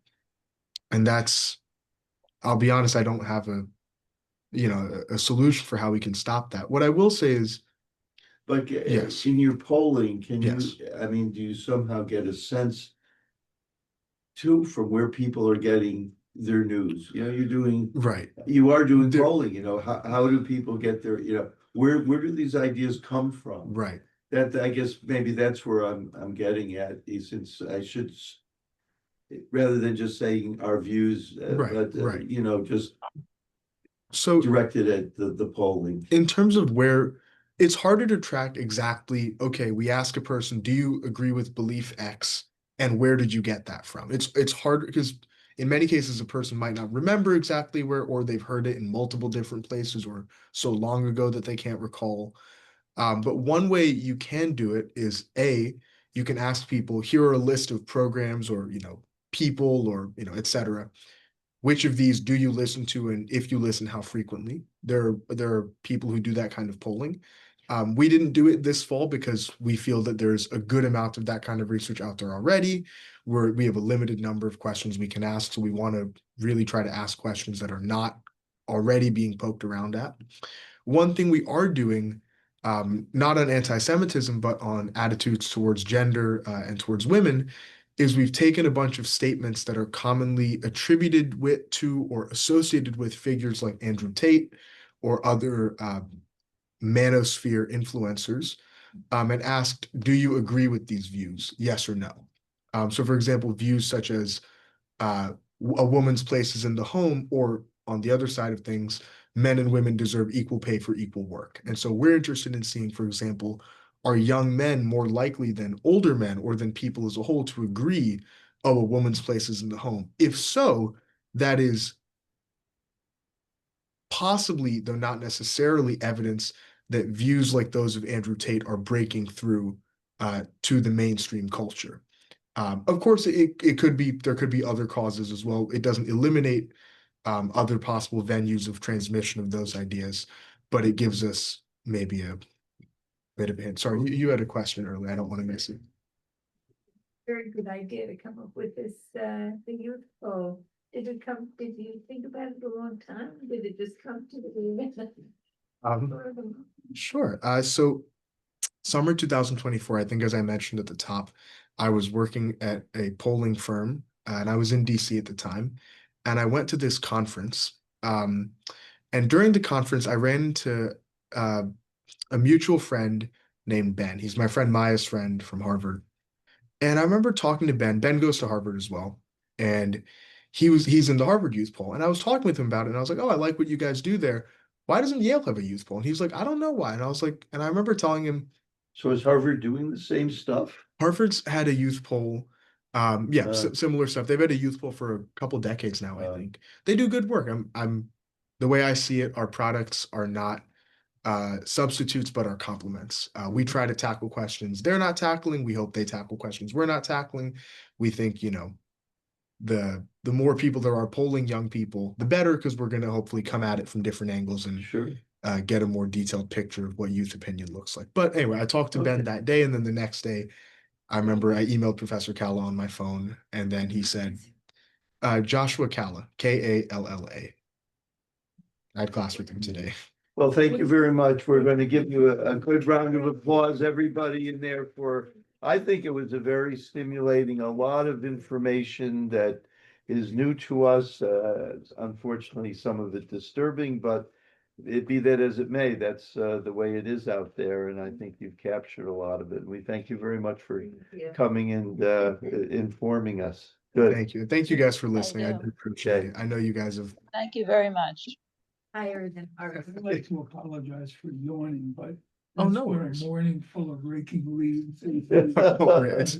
I'll be honest, I don't have a solution for how we can stop that. What I will say is, But yes, in your polling, can you, yes, I mean, do you somehow get a sense too from where people are getting their news? right. You are doing There, polling, how do people get their, where do these ideas come from? right. That, I guess maybe that's where I'm getting at, since I should, rather than just saying our views, Right, but, right. just So directed at the polling. in terms of where it's harder to track exactly, okay, we ask a person, do you agree with belief X? And where did you get that from? It's hard because in many cases a person might not remember exactly where, or they've heard it in multiple different places or so long ago that they can't recall. But one way you can do it is you can ask people, here are a list of programs or people or et cetera. which of these do you listen to, and if you listen, how frequently? There are people who do that kind of polling. We didn't do it this fall because we feel that there's a good amount of that kind of research out there already. We have a limited number of questions we can ask, so we want to really try to ask questions that are not already being poked around at. One thing we are doing, not on anti-Semitism, but on attitudes towards gender and towards women, is we've taken a bunch of statements that are commonly attributed to or associated with figures like Andrew Tate or other manosphere influencers, and asked, do you agree with these views? Yes or no? So for example, views such as a woman's place is in the home, or on the other side of things, men and women deserve equal pay for equal work. And so we're interested in seeing, for example, are young men more likely than older men or than people as a whole to agree, oh, a woman's place is in the home? If so, that is possibly, though not necessarily, evidence that views like those of Andrew Tate are breaking through to the mainstream culture. Of course, it could be, there could be other causes as well. It doesn't eliminate other possible venues of transmission of those ideas, but it gives us maybe a bit of a hint. Sorry, you had a question earlier. I don't want to miss it. Very good idea to come up with this, the youth poll. Did you think about it a long time? Did it just come to the? Sure. So summer 2024, I think, as I mentioned at the top, I was working at a polling firm, and I was in DC at the time, and I went to this conference. And during the conference, I ran into a mutual friend named Ben. He's my friend Maya's friend from Harvard. And I remember talking to Ben. Ben goes to Harvard as well. And he's in the Harvard Youth Poll. And I was talking with him about it. And I was like, oh, I like what you guys do there. Why doesn't Yale have a youth poll? And he's like, I don't know why. And I was like, and I remember telling him, So is Harvard doing the same stuff? Harvard's had a youth poll. Similar stuff. They've had a youth poll for a couple decades now, I think. They do good work. I'm the way I see it, our products are not substitutes, but are complements. We try to tackle questions they're not tackling. We hope they tackle questions we're not tackling. We think, the more people there are polling young people, the better, because we're going to hopefully come at it from different angles and Sure. get a more detailed picture of what youth opinion looks like. But anyway, I talked to Ben that day, and then the next day, I remember I emailed Professor Calla on my phone, and then he said, Joshua Calla, Kalla. I had class with him today. Well, thank you very much. We're going to give you a good round of applause, everybody in there, for, I think it was a very stimulating, a lot of information that is new to us. Unfortunately, some of it disturbing, but it be that as it may, that's the way it is out there. And I think you've captured a lot of it. And we thank you very much for coming and informing us. Good. Thank you. Thank you guys for listening. I you. do appreciate it. I know you guys have. Thank you very much. Higher than ours. I'd like to apologize for yawning, but Oh, that's no for a worries. morning full of raking leaves. Oh, yeah, it's-